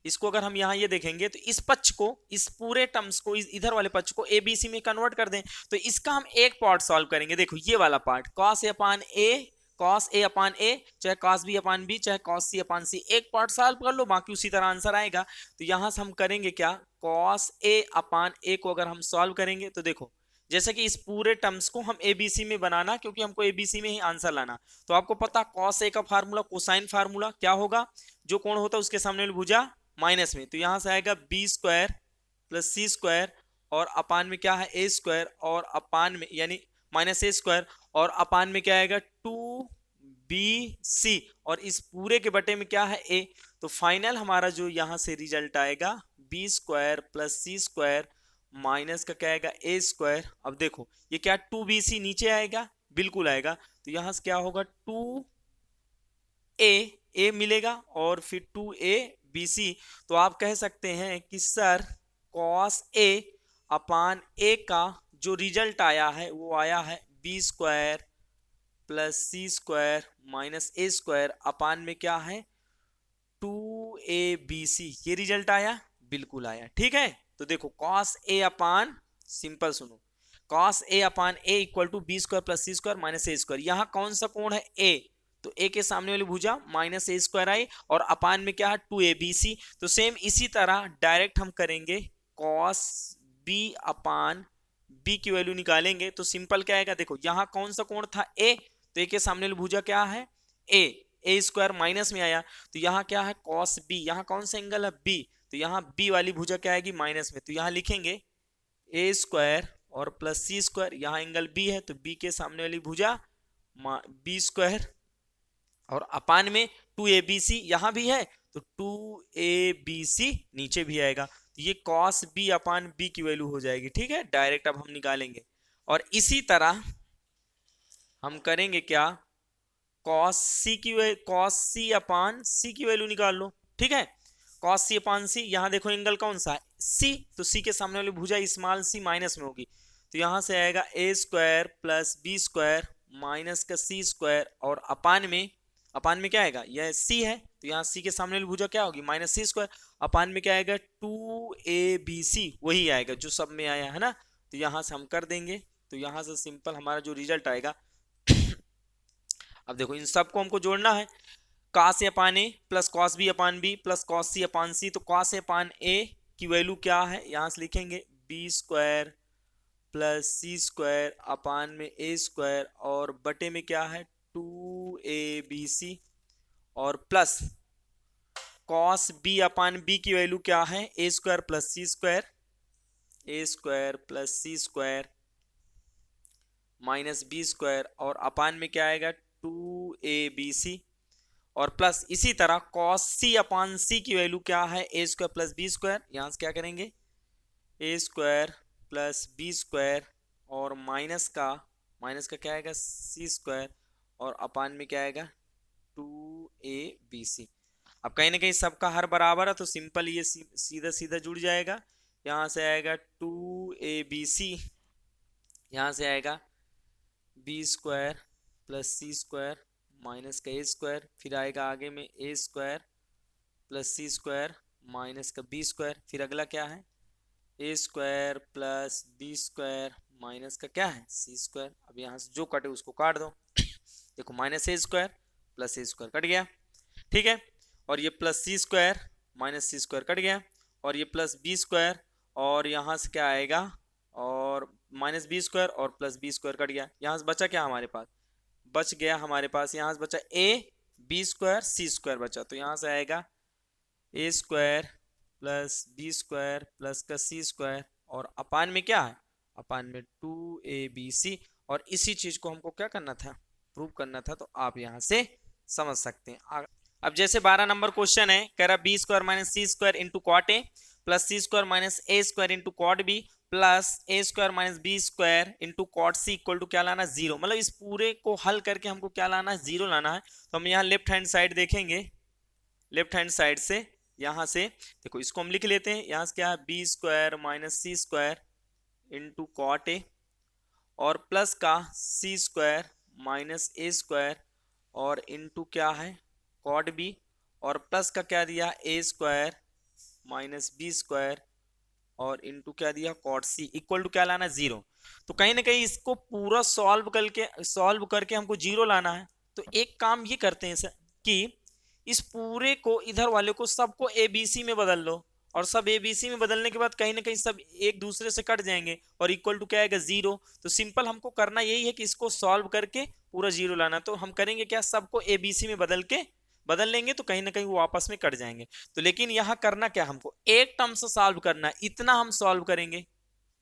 इसको, अगर हम यहाँ ये देखेंगे तो इस पक्ष को, इस पूरे टर्म्स को, इधर वाले पक्ष को ए बी सी में कन्वर्ट कर दें, तो इसका हम एक पार्ट सॉल्व करेंगे। देखो ये वाला part cos A upon A, cos A upon ए, चाहे कॉस बी अपान बी, चाहे कॉस सी अपान सी, एक पार्ट सॉल्व कर लो, बाकी उसी तरह आंसर आएगा। तो यहां से हम करेंगे क्या, कॉस ए अपान ए को अगर हम सॉल्व करेंगे तो देखो जैसे कि इस पूरे टर्म्स को हम एबीसी में बनाना, क्योंकि हमको एबीसी में ही आंसर लाना। तो आपको पता कॉस ए का फार्मूला कोसाइन फार्मूला क्या होगा, जो कोण होता है उसके सामने भुजा माइनस में, तो यहां से आएगा बी स्क्वायर प्लस सी स्क्वायर और अपान में क्या है ए स्क्वायर, और अपान में यानी माइनस ए स्क्वायर, और अपान में क्या आएगा 2bc, और इस पूरे के बटे में क्या है ए। तो फाइनल हमारा जो यहां से रिजल्ट आएगा बी स्क्वायर प्लस सी स्क्वायर माइनस का क्या आएगा ए स्क्वायर। अब देखो ये क्या 2bc नीचे आएगा, बिल्कुल आएगा। तो यहां से क्या होगा 2a मिलेगा और फिर 2abc। तो आप कह सकते हैं कि सर कॉस ए अपान ए का जो रिजल्ट आया है वो आया है बी स्क्वायर प्लस सी स्क्वायर माइनस ए स्क्वायर अपान में क्या है 2abc। ये रिजल्ट आया, बिल्कुल आया। ठीक है, तो देखो कॉस ए अपान, सिंपल सुनो, cos A upon A equal to B square plus C square minus A square. यहां कौन सा कोण है ए, तो ए के सामने वाली भुजा माइनस ए स्क्वायर आई और अपान में क्या है 2abc। तो सेम इसी तरह डायरेक्ट हम करेंगे कॉस बी अपान बी की वैल्यू निकालेंगे तो सिंपल क्या आएगा, देखो यहां कौन सा कोण था ए, तो ए के सामने वाली भुजा क्या है ए स्क्वायर माइनस में आया, तो यहाँ क्या है कॉस बी, यहाँ कौन सा एंगल है बी, तो यहाँ बी वाली भुजा क्या आएगी माइनस में, तो यहाँ लिखेंगे ए स्क्वायर और प्लस सी स्क्वायर, यहाँ एंगल बी है तो बी के सामने वाली भुजा बी स्क्वायर और अपान में 2abc यहां भी है तो 2abc नीचे भी आएगा, तो ये cos b अपान बी की वैल्यू हो जाएगी। ठीक है, डायरेक्ट अब हम निकालेंगे और इसी तरह हम करेंगे क्या, cos c अपान c की वैल्यू निकाल लो। ठीक है, cos c अपान c, यहां देखो एंगल कौन सा है c, तो c के सामने वाली भुजा स्मॉल c माइनस में होगी, तो यहां से आएगा a square plus B square minus का सी स्क्वायर और अपान में क्या आएगा, यह c है तो यहाँ c के सामने वाली भुजा क्या होगी माइनस सी स्क्वायर, अपान में क्या आएगा 2abc, वही आएगा जो सब में आया है ना, तो यहाँ से हम कर देंगे, तो यहाँ से सिंपल हमारा जो रिजल्ट आएगा अब देखो इन सबको हमको जोड़ना है, cos a upon A plus cos b upon B plus cos c upon C, तो cos a अपान ए की वैल्यू क्या है, यहाँ से लिखेंगे बी स्क्वायर प्लस सी स्क्वायर अपान में ए स्क्वायर और बटे में क्या है 2abc और plus cos b upon B की वैल्यू क्या है ए स्क्वायर प्लस सी स्क्वायर माइनस बी स्क्वायर और अपान में क्या आएगा 2abc और प्लस इसी तरह cos c अपान सी की वैल्यू क्या है ए स्क्वायर प्लस बी स्क्वायर, यहां से क्या करेंगे ए स्क्वायर प्लस बी स्क्वायर और माइनस का क्या आएगा सी स्क्वायर और अपान में क्या आएगा 2abc। अब कहीं ना कहीं सबका हर बराबर है तो सिंपल ये सीधा सीधा जुड़ जाएगा, यहाँ से आएगा 2abc, यहाँ से आएगा बी स्क्वायर प्लस सी स्क्वायर माइनस का ए स्क्वायर, फिर आएगा आगे में a square plus C square minus का बी स्क्वायर, फिर अगला क्या है ए square plus B square minus का क्या है सी स्क्वायर। अब यहाँ से जो कटे उसको काट दो, देखो minus A square plus A square cut गया। ठीक है, और ये प्लस सी स्क्वायर माइनस सी स्क्वायर कट गया और ये प्लस बी स्क्वायर और यहाँ से क्या आएगा और माइनस बी स्क्वायर और प्लस बी स्क्वायर कट गया। यहाँ से बचा क्या हमारे पास, बच गया हमारे पास यहाँ से बचा a b square C square बचा, तो यहाँ से आएगा a square plus B square plus का सी स्क्वायर और अपान में क्या है, अपान में 2abc और इसी चीज को हमको क्या करना था, प्रूव करना था, तो आप यहाँ से समझ सकते हैं। अब जैसे 12 नंबर क्वेश्चन है, कह रहा B square minus C square into cot A plus C square minus A square into cot B plus A square minus B square into cot C equal to क्या लाना जीरो, मतलब इस पूरे को हल करके हमको क्या लाना है जीरो लाना है। तो हम यहाँ लेफ्ट हैंड साइड देखेंगे, लेफ्ट हैंड साइड से यहाँ से देखो इसको हम लिख लेते हैं, यहाँ से क्या है B square minus C square into cot A और प्लस का सी स्क्वायर माइनस ए स्क्वायर और इंटू क्या है कॉट बी और प्लस का क्या दिया ए स्क्वायर माइनस बी स्क्वायर और इंटू क्या दिया कॉट सी इक्वल टू क्या लाना जीरो। तो कहीं ना कहीं इसको पूरा सॉल्व करके हमको जीरो लाना है, तो एक काम ये करते हैं सर कि इस पूरे को इधर वाले को सबको एबीसी में बदल लो और सब एबीसी में बदलने के बाद कहीं ना कहीं सब एक दूसरे से कट जाएंगे और इक्वल टू क्या आएगा जीरो। तो सिंपल हमको करना यही है कि इसको सॉल्व करके पूरा जीरो लाना, तो हम करेंगे क्या सबको एबीसी में बदल लेंगे तो कहीं ना कहीं वो आपस में कट जाएंगे। तो लेकिन यहाँ करना क्या, हमको एक टर्म से सॉल्व करना है, इतना हम सॉल्व करेंगे।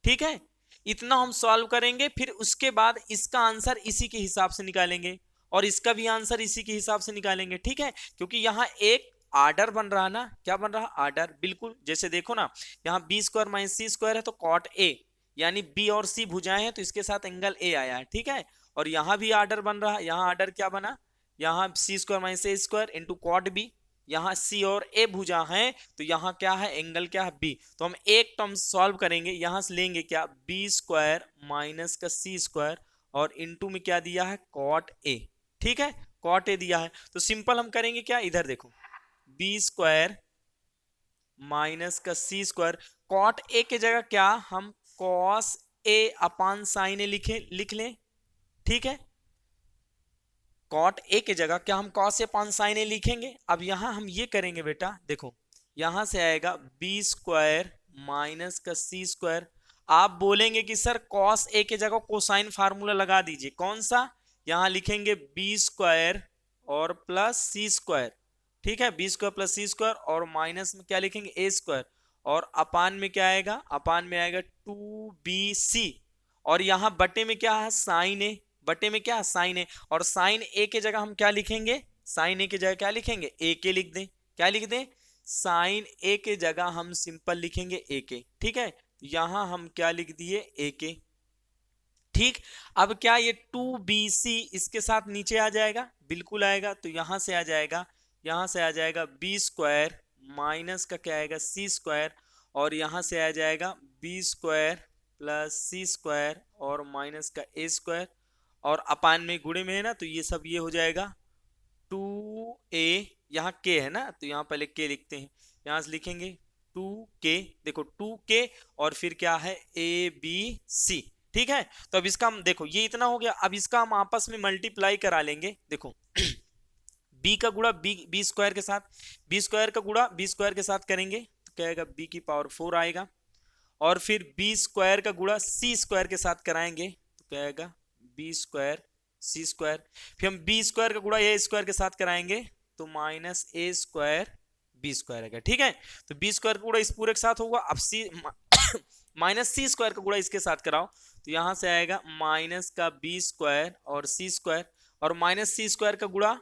ठीक है, इतना हम सॉल्व करेंगे, फिर उसके बाद इसका आंसर इसी के हिसाब से निकालेंगे और इसका भी आंसर इसी के हिसाब से निकालेंगे। ठीक है, क्योंकि यहाँ एक आर्डर बन रहा ना, क्या बन रहा आर्डर, बिल्कुल जैसे देखो ना यहाँ बी स्क्वायर माइनस सी स्क्वायर है तो कॉट ए यानी बी और सी भुजाएं हैं तो इसके साथ एंगल ए आया है। ठीक है, और यहाँ भी आर्डर बन रहा है, यहाँ आर्डर क्या बना, यहाँ सी स्क्वायर माइनस ए स्क्वायर इंटू कॉट बी, यहाँ सी और ए भुजा है तो यहाँ क्या है एंगल क्या है बी। तो हम एक टर्म सॉल्व करेंगे, यहाँ से लेंगे क्या बी स्क्वायर माइनस का सी स्क्वायर और इनटू में क्या दिया है कॉट ए, ठीक है, कॉट ए दिया है। तो सिंपल हम करेंगे क्या, इधर देखो बी स्क्वायर माइनस का सी स्क्वायर, कॉट ए के जगह क्या हम कॉस ए अपान साइन ए लिख लें, ठीक है, कॉट ए के जगह क्या हम कॉस ए अपान साइन ए लिखेंगे। अब यहां हम ये करेंगे बेटा, देखो यहां से आएगा बी स्क्वायर माइनस का सी स्क्वायर। आप बोलेंगे कि सर कॉस ए के जगह कोसाइन फार्मूला लगा दीजिए, कौन सा, यहां लिखेंगे बी स्क्वायर और प्लस सी स्क्वायर, ठीक है, बी स्क्वायर प्लस सी स्क्वायर, और माइनस में क्या लिखेंगे ए स्क्वायर, और अपान में क्या आएगा, अपान में आएगा 2bc, और यहां बटे में क्या है साइन ए, बटे में क्या है साइन ए, और साइन ए के जगह हम क्या लिखेंगे, साइन ए के जगह क्या लिखेंगे ए के लिख दें, क्या लिख दें, साइन ए के जगह हम सिंपल लिखेंगे ए के, ठीक है, यहां हम क्या लिख दिए ए के, ठीक। अब क्या ये 2bc इसके साथ नीचे आ जाएगा, बिल्कुल आएगा, तो यहां से आ जाएगा, यहां से आ जाएगा बी स्क्वायर माइनस का क्या आएगा सी स्क्वायर, और यहां से आ जाएगा बी स्क्वायर प्लस सी स्क्वायर और माइनस का ए स्क्वायर, और अपान में गुणे में है ना, तो ये सब ये हो जाएगा 2a, यहाँ k है ना, तो यहाँ पहले k लिखते हैं, यहाँ से लिखेंगे 2k, देखो 2k और फिर क्या है abc, ठीक है। तो अब इसका हम देखो ये इतना हो गया, अब इसका हम आपस में मल्टीप्लाई करा लेंगे, देखो b का गुणा b स्क्वायर के साथ, b स्क्वायर का गुणा b स्क्वायर के साथ करेंगे तो क्या आएगा b की पावर 4 आएगा, और फिर b स्क्वायर का गुणा c स्क्वायर के साथ कराएंगे तो क्या आएगा b स्क्वायर सी स्क्वायर, फिर हम बी स्क्वायर का गुणा ए स्क्वायर के साथ कराएंगे तो माइनस ए स्क्वायर बी स्क्वायर आएगा, ठीक है। तो बी स्क्वायर का गुणा इस पूरे के साथ होगा, अब सी माइनस सी स्क्वायर का गुणा इसके साथ कराओ तो यहां से आएगा माइनस का बी स्क्वायर और सी स्क्वायर, और माइनस सी स्क्वायर का गुणा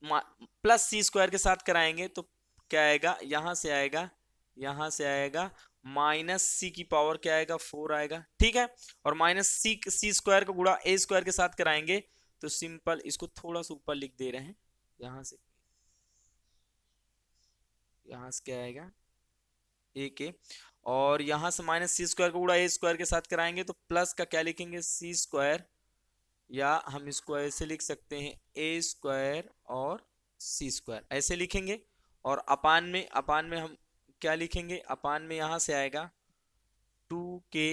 प्लस सी स्क्वायर के साथ कराएंगे तो क्या आएगा, यहां से आएगा, यहां से आएगा माइनस सी की पावर क्या आएगा 4 आएगा, ठीक है, और माइनस सी स्क्वायर का गुणा ए स्क्वायर के साथ कराएंगे तो सिंपल इसको थोड़ा सा ऊपर लिख दे रहे हैं, यहां से क्या आएगा ए के, और यहां से माइनस सी स्क्वायर का गुणा ए स्क्वायर के साथ कराएंगे तो प्लस का क्या लिखेंगे सी स्क्वायर, या हम इसको ऐसे लिख सकते हैं ए स्क्वायर और सी स्क्वायर ऐसे लिखेंगे, और अपान में हम क्या लिखेंगे, अपान में यहां से आएगा 2k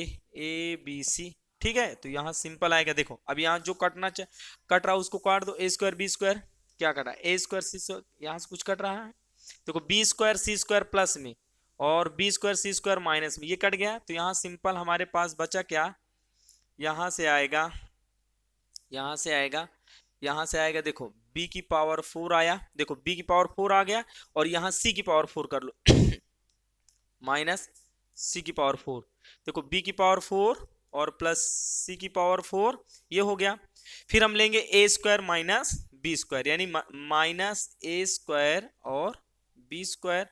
ठीक है। तो यहां सिंपल आएगा, देखो अब यहां जो कट रहा उसको काट दो, ए स्क्वायर बी स्क्वायर क्या कटा ए स्क्वायर सी स्क्वायर, यहां से कुछ कट रहा है, देखो बी स्क्वायर सी स्क्वायर प्लस में और बी स्क्वायर सी स्क्वायर माइनस में, ये कट गया, तो यहां सिंपल हमारे पास बचा क्या, यहां से आएगा, यहां से आएगा, यहां से आएगा, देखो b की पावर 4 आया, देखो b की पावर 4 आ गया, और यहां c की पावर 4 कर लो माइनस c की पावर 4, देखो b की पावर 4 और प्लस c की पावर 4 ये हो गया, फिर हम लेंगे a square minus B square, यानी माइनस ए स्क्वायर और बी स्क्वायर,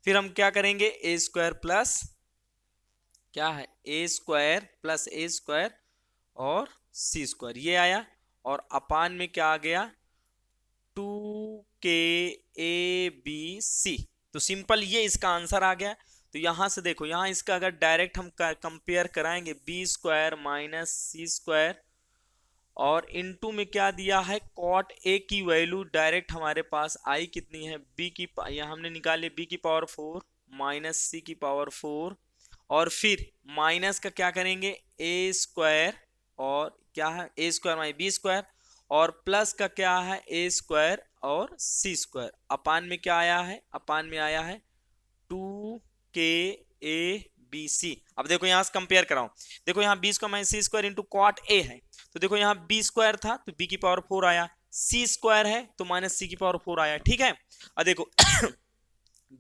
फिर हम क्या करेंगे ए स्क्वायर प्लस क्या है ए स्क्वायर प्लस ए स्क्वायर और सी स्क्वायर ये आया, और अपान में क्या आ गया 2k तो सिंपल ये इसका आंसर आ गया। तो यहां से देखो, यहां इसका अगर डायरेक्ट हम कंपेयर कराएंगे बी स्क्वायर माइनस सी स्क्वायर, और इनटू में क्या दिया है कॉट ए की वैल्यू डायरेक्ट हमारे पास आई कितनी है बी की, यहाँ हमने निकाले बी की पावर 4 माइनस सी की पावर 4, और फिर माइनस का क्या करेंगे ए स्क्वायर और क्या है ए स्क्वायर माइनस बी स्क्वायर, और प्लस का क्या है ए स्क्वायर और सी स्क्वायर, अपान में क्या आया है, अपान में आया है 2k अब देखो यहां से कंपेयर कराओ, देखो यहाँ B square minus C square into cot A है, तो देखो यहाँ बी स्क्वायर था तो बी की पावर 4 आया, सी स्क्वायर है तो माइनस सी की पावर 4 आया, ठीक है। अब देखो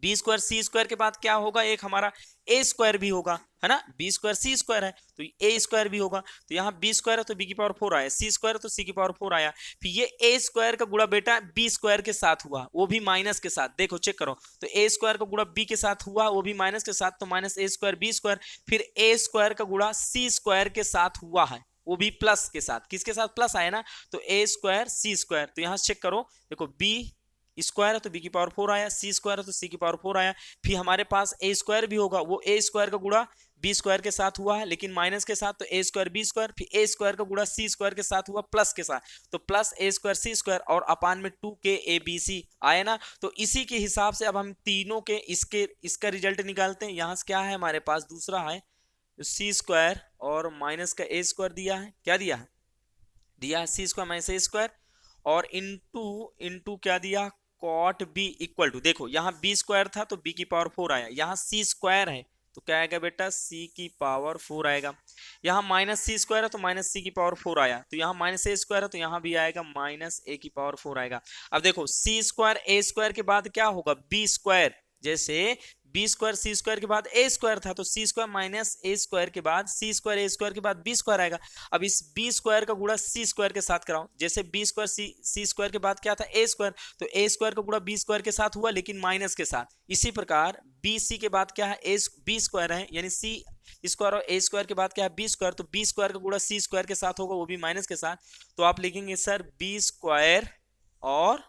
बी स्क्वायर सी स्क्वायर के बाद क्या होगा, एक हमारा ए स्क्वायर भी होगा, है ना, बी स्क्वायर सी स्क्वायर है तो ए स्क्वायर भी होगा, तो यहाँ बी स्क्वायर है तो बी की पावर 4 आया, सी स्क्वायर है तो सी की पावर 4 आया, फिर ये ए स्क्वायर का गुणा बेटा बी स्क्वायर के साथ हुआ, वो भी माइनस के साथ, देखो चेक करो, तो ए स्क्वायर का गुणा बी के साथ हुआ वो भी माइनस के साथ, तो माइनस ए स्क्वायर बी स्क्वायर, फिर ए स्क्वायर का गुणा सी स्क्वायर के साथ हुआ है वो भी प्लस के साथ, किसके साथ प्लस आया ना, तो ए स्क्वायर सी स्क्वायर, तो यहां चेक करो, देखो बी स्क्वायर है तो बी की पावर 4 आया, सी स्क्वायर है तो सी की पावर 4 आया, फिर हमारे पास ए स्क्वायर भी होगा, वो ए स्क्वायर का गुणा बी स्क्वायर के साथ हुआ है लेकिन माइनस के साथ, तो ए स्क्वायर बी स्क्वायर, फिर ए स्क्वायर का गुणा सी स्क्वायर के साथ हुआ प्लस के साथ, तो plus A square C square और अपान में 2k ए बी सी आए ना। तो इसी के हिसाब से अब हम तीनों के इसका रिजल्ट निकालते हैं। यहाँ से क्या है हमारे पास, दूसरा है सी स्क्वायर और माइनस का ए स्क्वायर दिया है, क्या दिया है, दिया है सी स्क्वायर माइनस ए स्क्वायर, और इनटू इनटू क्या दिया, कॉट बी इक्वल टू, देखो यहाँ बी स्क्वायर था तो बी की पावर 4 आया, यहाँ सी स्क्वायर है तो क्या आएगा बेटा, सी की पावर 4 आएगा। यहाँ माइनस सी स्क्वायर है तो माइनस सी की पावर 4 आया, तो यहाँ माइनस ए स्क्वायर है तो यहाँ भी आएगा माइनस ए की पावर 4 आएगा। अब देखो सी स्क्वायर ए स्क्वायर के बाद क्या होगा, बी स्क्वायर, जैसे बी स्क्वायर सी स्क्वायर के बाद ए स्क्वायर था तो सी स्क्वायर माइनस ए स्क्वायर के बाद सी स्क्वायर ए स्क्वायर के बाद बी स्क्वायर आएगा। अब इस बी स्क्वायर का गुणा सी स्क्वायर के साथ कराओ, जैसे बी स्क्वायर सी स्क्वायर के बाद क्या था, ए स्क्वायर, तो ए स्क्वायर का गुणा बी स्क्वायर के साथ हुआ लेकिन माइनस के साथ। इसी प्रकार बी सी के बाद क्या है, ए बी स्क्वायर है, यानी सी स्क्वायर और ए स्क्वायर के बाद क्या है, बी स्क्वायर, तो बी स्क्वायर का गुणा सी स्क्वायर के साथ होगा वो भी माइनस के साथ, तो आप लिखेंगे सर बी स्क्वायर और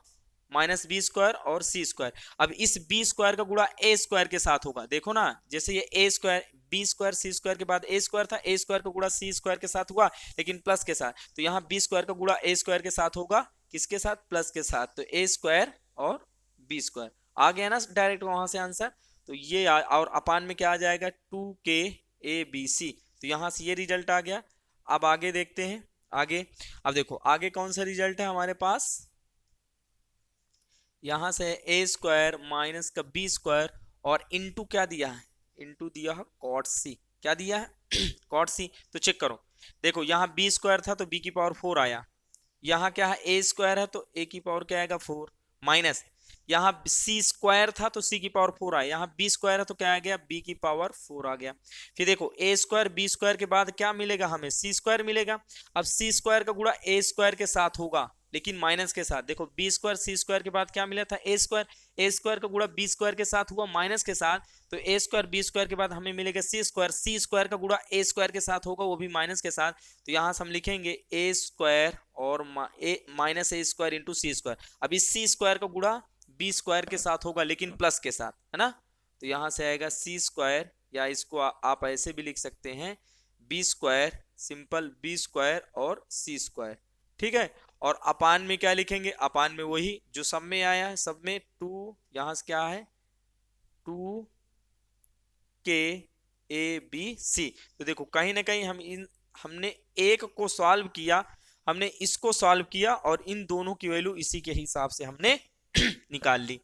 माइनस बी स्क्वायर और सी स्क्वायर। अब इस बी स्क्वायर का गुणा ए स्क्वायर के साथ होगा, देखो ना, जैसे ये a square B square C square के बाद ए स्क्वायर था, ए स्क्वायर का गुणा सी स्क्वायर के साथ हुआ लेकिन प्लस के साथ, तो यहाँ बी स्क्वायर का गुणा ए स्क्वायर के साथ होगा, किसके साथ, प्लस के साथ, तो ए स्क्वायर और बी स्क्वायर आ गया ना डायरेक्ट वहां से आंसर। तो ये और अपान में क्या आ जाएगा, 2k ए बी सी, तो यहाँ से ये रिजल्ट आ गया। अब आगे देखते हैं, आगे अब देखो आगे कौन सा रिजल्ट है हमारे पास, यहां से ए स्क्वायर माइनस का बी स्क्वायर और इनटू क्या दिया है, इनटू दिया है कॉट सी, क्या दिया है कॉट सी। तो चेक करो, देखो यहाँ बी स्क्वायर था तो बी की पावर 4 आया, यहाँ क्या है ए स्क्वायर है तो ए की पावर क्या आएगा 4, माइनस यहाँ सी स्क्वायर था तो सी की पावर 4 आया, यहाँ बी स्क्वायर है तो क्या आ गया, बी की पावर 4 आ गया। फिर देखो ए स्क्वायर बी स्क्वायर के बाद क्या मिलेगा हमें, सी स्क्वायर मिलेगा। अब सी स्क्वायर का गुणा ए स्क्वायर के साथ होगा लेकिन माइनस के साथ, देखो बी स्क्वायर सी स्क्वायर के बाद क्या मिला था, ए स्क्वायर, ए स्क्वायर का गुणा बी स्क्वायर के साथ हुआ माइनस के साथ, तो ए स्क्वायर बी स्क्वायर के बाद हमें मिलेगा सी स्क्वायर, सी स्क्वायर का गुणा ए स्क्वायर के साथ होगा वो भी माइनस के साथ, तो यहाँ से हम लिखेंगे ए स्क्वायर और माइनस ए स्क्वायर इंटू सी स्क्वायर। अब इस सी स्क्वायर का गुणा बी स्क्वायर के साथ होगा लेकिन प्लस के साथ, है ना, तो यहाँ से आएगा सी स्क्वायर, या इसको आप ऐसे भी लिख सकते हैं B square, simple B square और सी स्क्वायर, ठीक है। और अपान में क्या लिखेंगे, अपान में वही जो सब में आया है, सब में 2, यहां से क्या है 2k ए बी सी। तो देखो कहीं ना कहीं हमने एक को सॉल्व किया, हमने इसको सॉल्व किया और इन दोनों की वैल्यू इसी के हिसाब से हमने निकाल ली,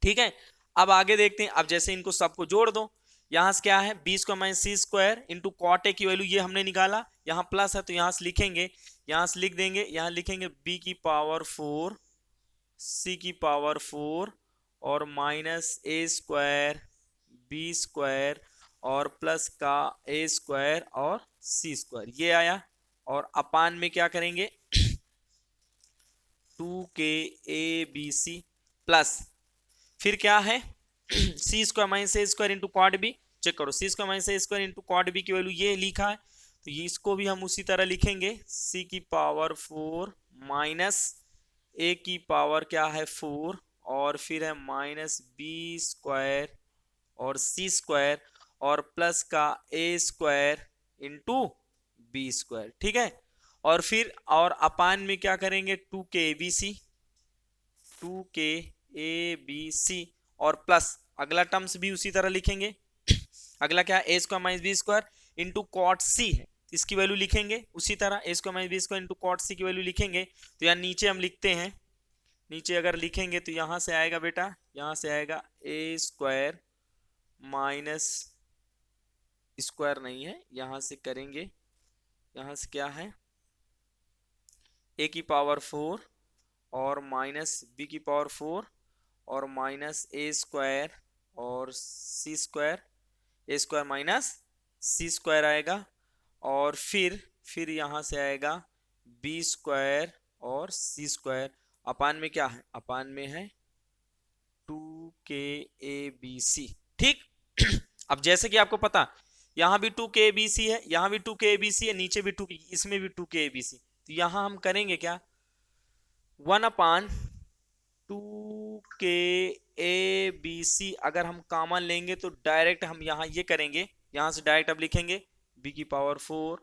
ठीक है। अब आगे देखते हैं, अब जैसे इनको सबको जोड़ दो, यहां से क्या है B square minus C square into cot A की वैल्यू ये हमने निकाला, यहाँ प्लस है तो यहां से लिखेंगे, यहां से लिख देंगे, यहां लिखेंगे बी की पावर 4 सी की पावर 4 और माइनस ए स्क्वायर बी स्क्वायर और प्लस का ए स्क्वायर और सी स्क्वायर, ये आया। और अपान में क्या करेंगे 2k A B C plus, फिर क्या है सी स्क्वायर माइनस ए square into cot b, check करो सी स्क्वायर माइनस ए स्क्वायर इंटू कॉट बी की वैल्यू ये लिखा है, तो ये इसको भी हम उसी तरह लिखेंगे सी की पावर 4 माइनस ए की पावर क्या है 4 और फिर है माइनस बी स्क्वायर और सी स्क्वायर और प्लस का a square into B square, ठीक है। और फिर और अपान में क्या करेंगे 2k A B C, 2k A B C और प्लस अगला टर्म्स भी उसी तरह लिखेंगे, अगला क्या है ए square minus B square into cot c है, इसकी वैल्यू लिखेंगे उसी तरह a square minus B square into cot c की वैल्यू लिखेंगे। तो यहाँ नीचे हम लिखते हैं, नीचे अगर लिखेंगे तो यहां से आएगा बेटा, यहां से आएगा ए स्क्वायर माइनस स्क्वायर नहीं है, यहां से करेंगे, यहां से क्या है ए की पावर 4 और माइनस बी की पावर 4 और माइनस ए स्क्वायर और सी square, a square minus C square आएगा और फिर यहां से आएगा बी स्क्वायर और सी स्क्वायर, अपान में क्या है, अपान में है 2k ए बी सी, ठीक। अब जैसे कि आपको पता यहां भी 2k ए बी सी है, यहां भी 2k ए बी सी है, नीचे भी 2, इसमें भी 2k ए बी सी, तो यहां हम करेंगे क्या 1/2k ए बी सी, अगर हम कॉमन लेंगे तो डायरेक्ट हम यहां ये करेंगे यहाँ से डायरेक्ट अब लिखेंगे b की पावर 4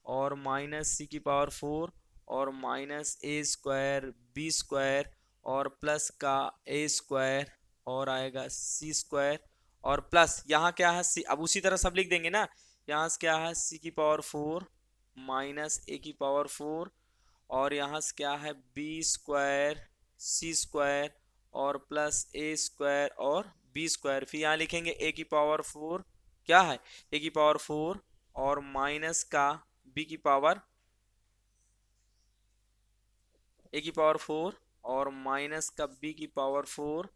और माइनस c की पावर 4 और minus a square b square और प्लस का a स्क्वायर और आएगा c स्क्वायर और प्लस यहाँ क्या है c, अब उसी तरह सब लिख देंगे ना। यहाँ से क्या है c की पावर 4 माइनस a की पावर 4 और यहाँ से क्या है b स्क्वायर c स्क्वायर और प्लस a स्क्वायर और b स्क्वायर। फिर यहाँ लिखेंगे a की पावर 4 क्या है a की पावर 4 और माइनस का b की पावर a की पावर 4 और माइनस का b की पावर 4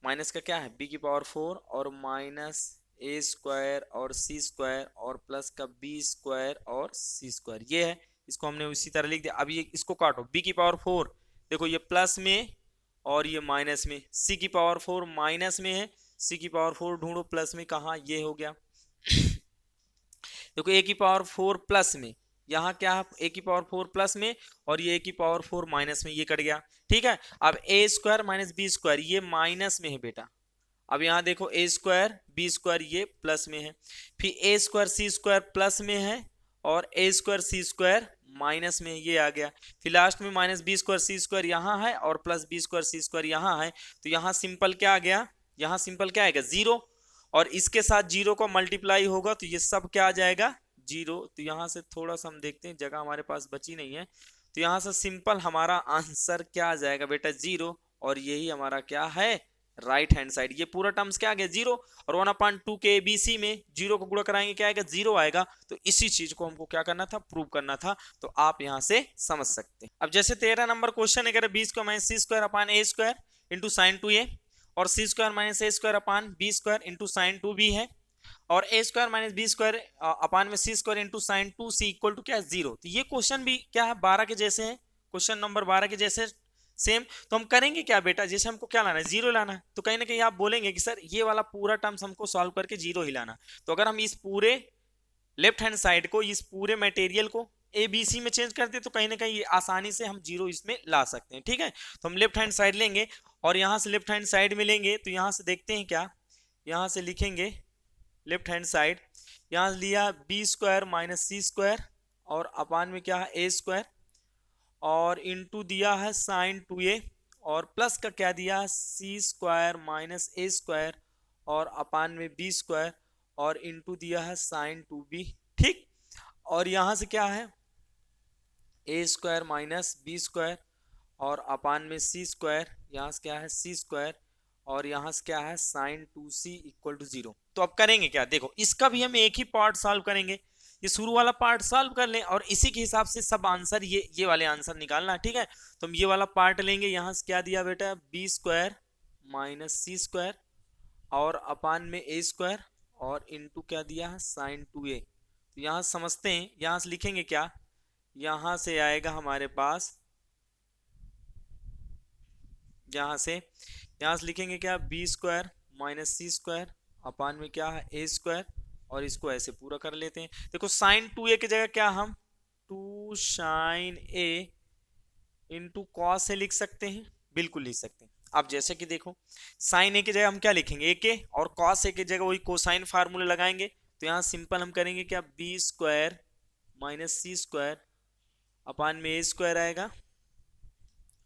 माइनस का क्या है b की पावर 4 और माइनस a स्क्वायर और c स्क्वायर और प्लस का b स्क्वायर और c स्क्वायर। ये है, इसको हमने उसी तरह लिख दिया। अब ये इसको काटो, b की पावर 4 देखो ये प्लस में और ये माइनस में, c की पावर 4 माइनस में है, c की पावर 4 ढूंढो प्लस में कहाँ, ये हो गया। देखो a की पावर 4 प्लस में, यहाँ क्या है a की पावर 4 प्लस में और ये a की पावर 4 माइनस में, ये कट गया। ठीक है, अब a square minus B square ये माइनस में है बेटा। अब यहाँ देखो a स्क्वायर बी स्क्वायर ये प्लस में है, फिर a square C square plus में है और a square C square minus में, ये आ गया। फिर लास्ट में माइनस बी स्क्वायर सी स्क्वायर यहाँ है और प्लस बी स्क्वायर सी स्क्वायर यहाँ है। तो यहाँ सिंपल क्या आ गया, यहाँ सिंपल क्या आएगा जीरो, और इसके साथ जीरो को मल्टीप्लाई होगा तो ये सब क्या आ जाएगा जीरो। तो यहाँ से थोड़ा सा हम देखते हैं, जगह हमारे पास बची नहीं है, तो यहाँ से सिंपल हमारा आंसर क्या आ जाएगा बेटा जीरो, और यही हमारा क्या है राइट हैंड साइड। ये पूरा टर्म्स क्या आ गया जीरो, और 1/2 के ABC में जीरो को गुणा कराएंगे क्या आएगा जीरो आएगा। तो इसी चीज को हमको क्या करना था प्रूव करना था, तो आप यहाँ से समझ सकते हैं। अब जैसे 13 नंबर क्वेश्चन है, 20 को minus C square upon a square into sine 2a और सी स्क्वायर माइनस ए square upon b square into sine 2b है, और a square minus B square upon में c square into sine 2c equal to क्या है zero. तो ये question भी क्या है 12 के जैसे है, क्वेश्चन नंबर 12 के जैसे सेम। तो हम करेंगे क्या बेटा, जैसे हमको क्या लाना है जीरो लाना है, तो कहीं ना कहीं आप बोलेंगे कि सर ये वाला पूरा टर्म्स हमको सॉल्व करके जीरो ही लाना। तो अगर हम इस पूरे लेफ्ट हैंड साइड को, इस पूरे मटेरियल को ए बी सी में चेंज करते तो कहीं ना कहीं आसानी से हम जीरो इसमें ला सकते हैं। ठीक है, तो हम लेफ्ट हैंड साइड लेंगे और यहाँ से लेफ्ट हैंड साइड में लेंगे, तो यहाँ से देखते हैं क्या, यहाँ से लिखेंगे लेफ्ट हैंड साइड, यहाँ लिया बी स्क्वायर माइनस सी स्क्वायर और अपान में क्या है ए स्क्वायर और इनटू दिया है साइन 2a और प्लस का क्या दिया सी स्क्वायर माइनस ए स्क्वायर और अपान में बी स्क्वायर और इनटू दिया है साइन 2b। ठीक, और यहाँ से क्या है ए स्क्वायर माइनस बी स्क्वायर और अपान में सी स्क्वायर, यहाँ से क्या है सी स्क्वायर और यहाँ से क्या है sign 2c equal to zero. तो अब करेंगे क्या, देखो इसका भी हम एक ही पार्ट सॉल्व करेंगे, ये शुरू वाला पार्ट सॉल्व कर लें और इसी के हिसाब से सब आंसर ये वाले आंसर निकालना। ठीक है, तो हम ये वाला पार्ट लेंगे, यहाँ से क्या दिया बेटा बी स्क्वायर माइनस सी स्क्वायर और अपान में ए स्क्वायर और इनटू क्या दिया है साइन 2a। तो यहाँ समझते हैं, यहाँ से लिखेंगे क्या, यहाँ से आएगा हमारे पास, यहाँ से लिखेंगे क्या बी स्क्वायर माइनस सी स्क्वायर अपान में क्या है ए स्क्वायर और इसको ऐसे पूरा कर लेते हैं। देखो साइन 2a की जगह क्या हम 2 साइन a इंटू कॉस ए लिख सकते हैं, बिल्कुल लिख सकते हैं। अब जैसे कि देखो साइन ए की जगह हम क्या लिखेंगे ए के, और कॉस ए की जगह वही कोसाइन फार्मूला लगाएंगे। तो यहाँ सिंपल हम करेंगे क्या बी स्क्वायर माइनस सी स्क्वायर अपान में ए स्क्वायर आएगा,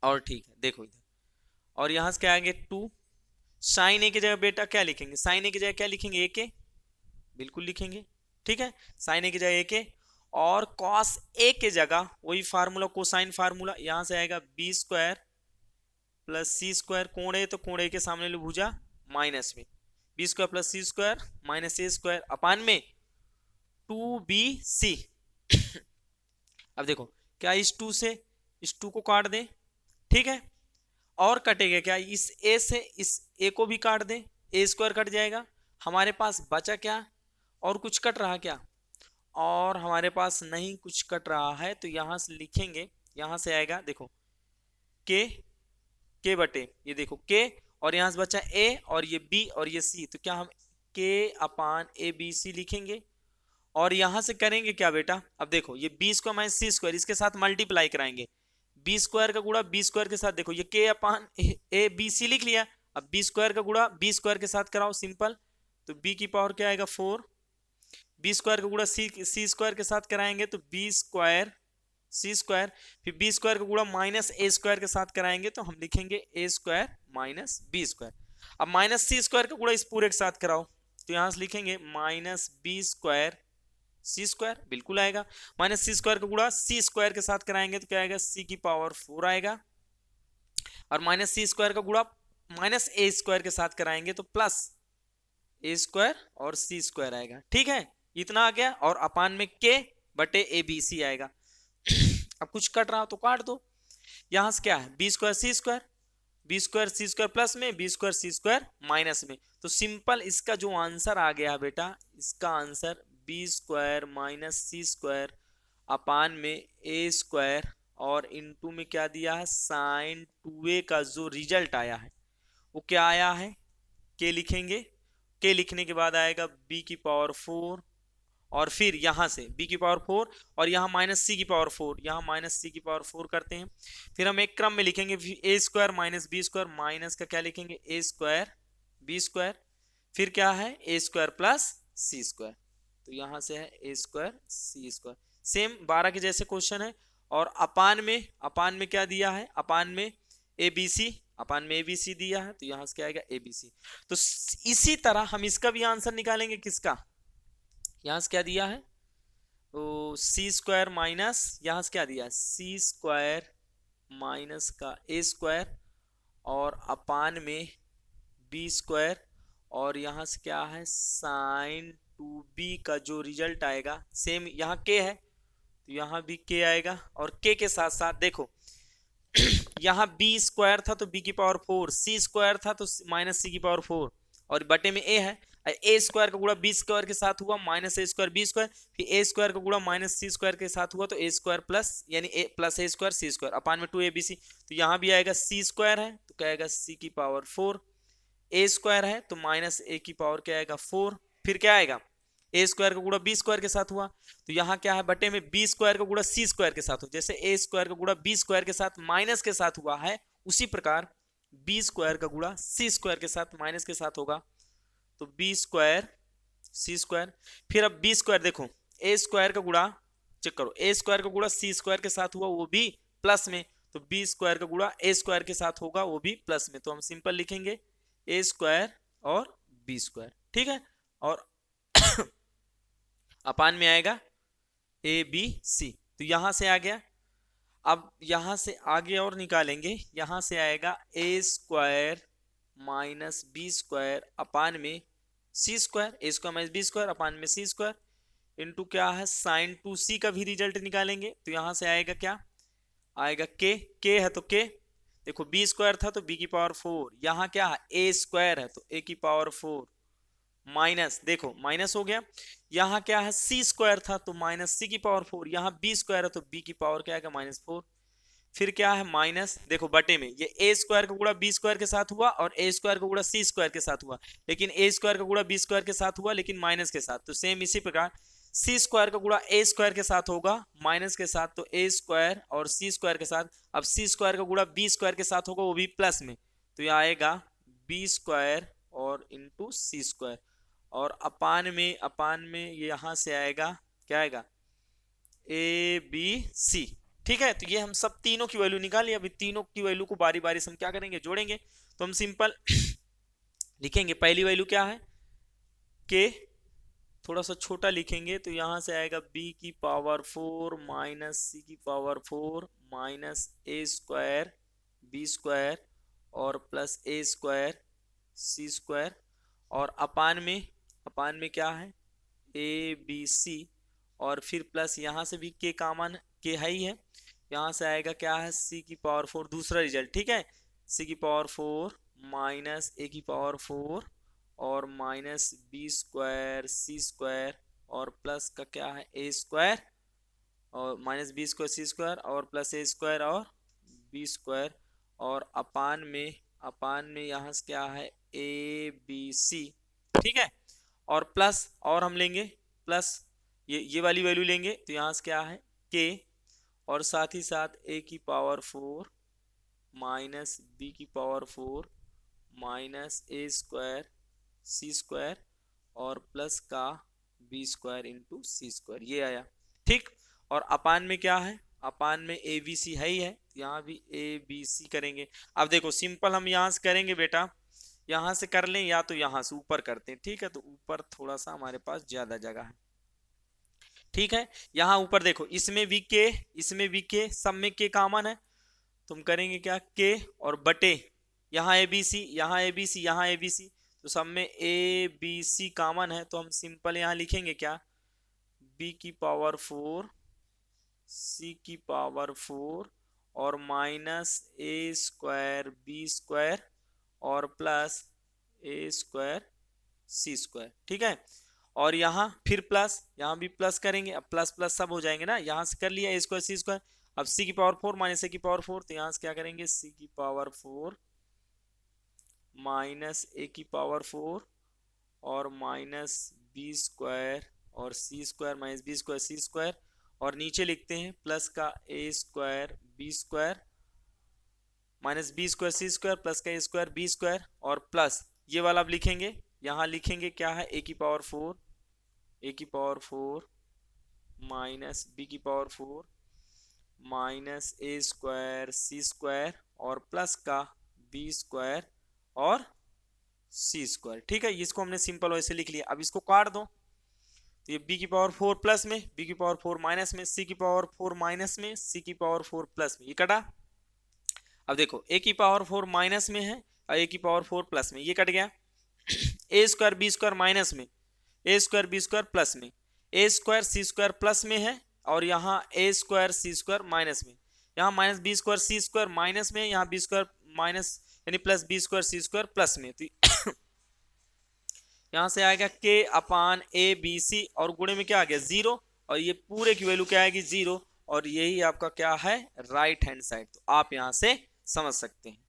और ठीक है देखो इधर, और यहाँ से क्या आएंगे 2 साइन ए की जगह बेटा क्या लिखेंगे, साइन ए की जगह क्या लिखेंगे ए के, बिल्कुल लिखेंगे। ठीक है, साइन ए की जगह ए के, और कॉस ए के जगह वही फार्मूला कोसाइन फार्मूला, यहाँ से आएगा बी स्क्वायर प्लस सी स्क्वायर, कोण ए तो कोण ए के सामने लो भुजा माइनस में बी स्क्वायर प्लस सी स्क्वायर माइनस ए स्क्वायर अपान में 2bc। अब देखो क्या इस 2 से इस 2 को काट दें, ठीक है, और कटेगा क्या इस a से इस a को भी काट दें, ए स्क्वायर कट जाएगा, हमारे पास बचा क्या, और कुछ कट रहा क्या, और हमारे पास नहीं कुछ कट रहा है। तो यहां से लिखेंगे, यहां से आएगा देखो के बटे ये देखो के, और यहां से बचा a और ये b और ये c, तो क्या हम k upon A B C लिखेंगे, और यहां से करेंगे क्या बेटा, अब देखो ये बी स्क्वायर माइनस सी स्क्वायर इसके साथ मल्टीप्लाई कराएंगे, बी स्क्वायर का गुणा बी स्क्वायर के साथ, देखो ये के अपान ए बी सी लिख लिया, अब बी स्क्वायर का गुणा बी स्क्वायर के साथ कराओ सिंपल, तो बी की पावर क्या आएगा 4 बी स्क्वायर का गुणा सी स्क्वायर के साथ कराएंगे तो बी स्क्वायर सी स्क्वायर, फिर बी स्क्वायर का गुणा माइनस ए स्क्वायर के साथ कराएंगे तो हम लिखेंगे a square minus B square. अब माइनस सी स्क्वायर का गुणा इस पूरे के साथ कराओ तो यहां से लिखेंगे माइनस बी स्क्वायर सी स्क्वायर, बिल्कुल आएगा। माइनस सी स्क्वायर का गुणा सी स्क्वायर के साथ कराएंगे तो क्या आएगा, सी की पावर 4 आएगा। और माइनस सी स्क्वायर का गुणा माइनस ए स्क्वायर के साथ कराएंगे तो प्लस ए स्क्वायर और सी स्क्वायर आएगा। ठीक है, इतना आ गया। और अपान में के बटे ए बी सी आएगा। अब कुछ कट रहा हो तो काट दो। यहां से क्या है, बी स्क्वायर सी स्क्वायर, बी स्क्वायर सी स्क्वायर प्लस में, बी स्क्वायर सी स्क्वायर माइनस में। तो सिंपल इसका जो आंसर आ गया बेटा, इसका आंसर बी स्क्वायर माइनस सी स्क्वायर अपान में ए स्क्वायर और इनटू में क्या दिया है, साइन 2a का जो रिजल्ट आया है वो क्या आया है, के लिखेंगे। के लिखने के बाद आएगा b की पावर 4 और फिर यहां से b की पावर 4 और यहां माइनस सी की पावर 4, यहां माइनस सी की पावर 4 करते हैं। फिर हम एक क्रम में लिखेंगे a square minus B square, minus का क्या लिखेंगे ए स्क्वायर बी स्क्वायर, फिर क्या है ए स्क्वायर प्लस सी स्क्वायर। तो यहां से है ए स्क्वायर सी स्क्वायर, सेम 12 के जैसे क्वेश्चन है। और अपान में क्या दिया है, अपान में ए बी सी, अपान में ए बी सी दिया है तो यहां से क्या आएगा ए बी सी। तो इसी तरह हम इसका भी आंसर निकालेंगे, किसका, यहां से क्या दिया है, तो सी स्क्वायर माइनस, यहां से क्या दिया, सी स्क्वायर माइनस का ए स्क्वायर और अपान में बी स्क्वायर और यहां से क्या है साइन 2b का जो रिजल्ट आएगा, सेम यहाँ के है तो यहाँ भी के आएगा। और के साथ साथ देखो यहाँ बी स्क्वायर था तो बी की पावर 4, सी स्क्वायर था तो माइनस सी की पावर 4 और बटे में ए है। ए स्क्वायर का गुणा बी स्क्वायर के साथ हुआ माइनस ए स्क्वायर बी स्क्वायर, फिर ए स्क्वायर का गुणा माइनस सी स्क्वायर के साथ हुआ तो ए स्क्वायर प्लस यानी ए plus A square C square upon में 2abc। तो यहाँ भी आएगा सी स्क्वायर है तो क्या आएगा सी की पावर 4, ए स्क्वायर है तो माइनस ए की पावर क्या आएगा 4, फिर क्या आएगा ए स्क्वायर का गुणा बी स्क्वायर के साथ हुआ तो यहाँ क्या है बटे में बी स्क्वायर का गुणा सी स्क्वायर के साथ हो, जैसे ए स्क्वायर का गुणा बी स्क्वायर के साथ माइनस के साथ हुआ है उसी प्रकार बी स्क्वायर का गुणा सी स्क्वायर के साथ माइनस के साथ होगा तो बी स्क्वायर सी स्क्वायर। फिर अब बी स्क्वायर देखो ए स्क्वायर का गुणा चेक करो, ए स्क्वायर का गुणा सी स्क्वायर के साथ हुआ वो भी प्लस में, तो बी स्क्वायर का गुणा ए स्क्वायर के साथ होगा वो भी प्लस में, तो हम सिंपल लिखेंगे ए स्क्वायर और बी स्क्वायर। ठीक है, और अपान में आएगा ए बी सी, तो यहां से आ गया। अब यहां से आगे और निकालेंगे, यहां से आएगा a square minus B square upon में c square, a square minus B square upon में सी स्क्वायर इंटू क्या है साइन 2c का भी रिजल्ट निकालेंगे तो यहां से आएगा क्या आएगा के है तो के देखो बी स्क्वायर था तो बी की पावर 4, यहाँ क्या है ए स्क्वायर है तो ए की पावर 4 माइनस देखो माइनस हो गया, यहाँ क्या है सी स्क्वायर था तो माइनस सी की पावर 4, यहाँ बी स्क्वायर है तो बी की पावर क्या आएगा -4, फिर क्या है माइनस देखो बटे में ये ए स्क्वायर का गुणा बी स्क्वायर के साथ हुआ और ए स्क्वायर का गुणा सी स्क्वायर के साथ हुआ, लेकिन ए स्क्वायर का गुणा बी स्क्वायर के साथ हुआ लेकिन माइनस के साथ, तो सेम इसी प्रकार सी स्क्वायर का गुणा ए स्क्वायर के साथ होगा माइनस के साथ तो ए स्क्वायर और सी स्क्वायर के साथ, अब सी स्क्वायर का गुणा बी स्क्वायर के साथ होगा वो भी प्लस में, तो यह आएगा बी स्क्वायर और इंटू सी स्क्वायर और अपान में यहां से आएगा क्या आएगा ए बी सी। ठीक है, तो ये हम सब तीनों की वैल्यू निकाली, अभी तीनों की वैल्यू को बारी बारी से हम क्या करेंगे जोड़ेंगे, तो हम सिंपल लिखेंगे पहली वैल्यू क्या है के, थोड़ा सा छोटा लिखेंगे तो यहां से आएगा b की पावर 4 माइनस सी की पावर 4 माइनस ए स्क्वायर बी स्क्वायर और plus A square C square और अपान में क्या है ए बी सी और फिर प्लस यहाँ से भी के कॉमन के है ही है, यहाँ से आएगा क्या है सी की पावर 4 दूसरा रिजल्ट। ठीक है, सी की पावर 4 माइनस ए की पावर 4 और माइनस बी स्क्वायर सी स्क्वायर और प्लस का क्या है ए स्क्वायर और माइनस बी स्क्वायर सी स्क्वायर और प्लस ए स्क्वायर और बी स्क्वायर और अपान में यहाँ से क्या है ए बी सी। ठीक है, और प्लस और हम लेंगे प्लस ये वाली वैल्यू लेंगे तो यहाँ से क्या है के और साथ ही साथ ए की पावर 4 माइनस बी की पावर 4 माइनस ए स्क्वायर सी स्क्वायर और प्लस का बी स्क्वायर इंटू सी स्क्वायर, ये आया। ठीक, और अपान में क्या है, अपान में ए बी सी है ही है, यहाँ भी ए बी सी करेंगे। अब देखो सिंपल हम यहाँ से करेंगे बेटा, यहाँ से कर लें या तो यहाँ से ऊपर करते हैं। ठीक है, तो ऊपर थोड़ा सा हमारे पास ज्यादा जगह है। ठीक है, यहाँ ऊपर देखो, इसमें भी के, इसमें भी के, सब में के कॉमन है, तुम करेंगे क्या, के और बटे यहाँ ए बी सी, यहाँ ए बी सी, यहाँ ए बी सी, तो सब में ए बी सी कॉमन है, तो हम सिंपल यहाँ लिखेंगे क्या, बी की पावर 4 सी की पावर 4 और माइनस ए स्क्वायर बी स्क्वायर और plus A square C square. ठीक है, और यहाँ फिर प्लस, यहाँ भी प्लस करेंगे, अब प्लस प्लस सब हो जाएंगे ना, यहाँ से कर लिया ए स्क्वायर सी स्क्वायर, अब सी की पावर 4 माइनस ए की पावर 4, तो यहाँ से क्या करेंगे, सी की पावर 4 माइनस ए की पावर 4 और माइनस बी स्क्वायर और सी स्क्वायर माइनस बी स्क्वायर सी स्क्वायर, और नीचे लिखते हैं प्लस का a square B square minus B square C square plus का ए स्क्वायर बी स्क्वायर और प्लस ये वाला अब लिखेंगे, यहाँ लिखेंगे क्या है, ए की पावर 4, ए की पावर 4 माइनस बी की पावर 4 माइनस ए स्क्वायर सी स्क्वायर और प्लस का बी स्क्वायर और सी स्क्वायर। ठीक है, इसको हमने सिंपल वैसे लिख लिया। अब इसको काट दो, तो ये b की पावर 4 प्लस में, b की पावर 4 माइनस में, c की पावर 4 माइनस में, c की पावर 4 प्लस में, ये कटा। अब देखो a की पावर 4 माइनस में है और a की पावर 4 प्लस में, ये कट गया। ए स्क्वायर बी स्क्वायर माइनस में, a square B square plus में, a square C square plus में है और यहाँ ए स्क्वायर सी स्क्वायर माइनस में, यहाँ माइनस बी स्क्वायर सी स्क्वायर माइनस में, यहाँ बी स्क्वायर माइनस यानी प्लस बी स्क्वायर सी स्क्वायर प्लस में, तो यहां से आएगा के अपान ए बी सी और गुणे में क्या आ गया 0, और ये पूरे की वैल्यू क्या आएगी 0, और यही आपका क्या है राइट हैंड साइड, तो आप यहां से समझ सकते हैं।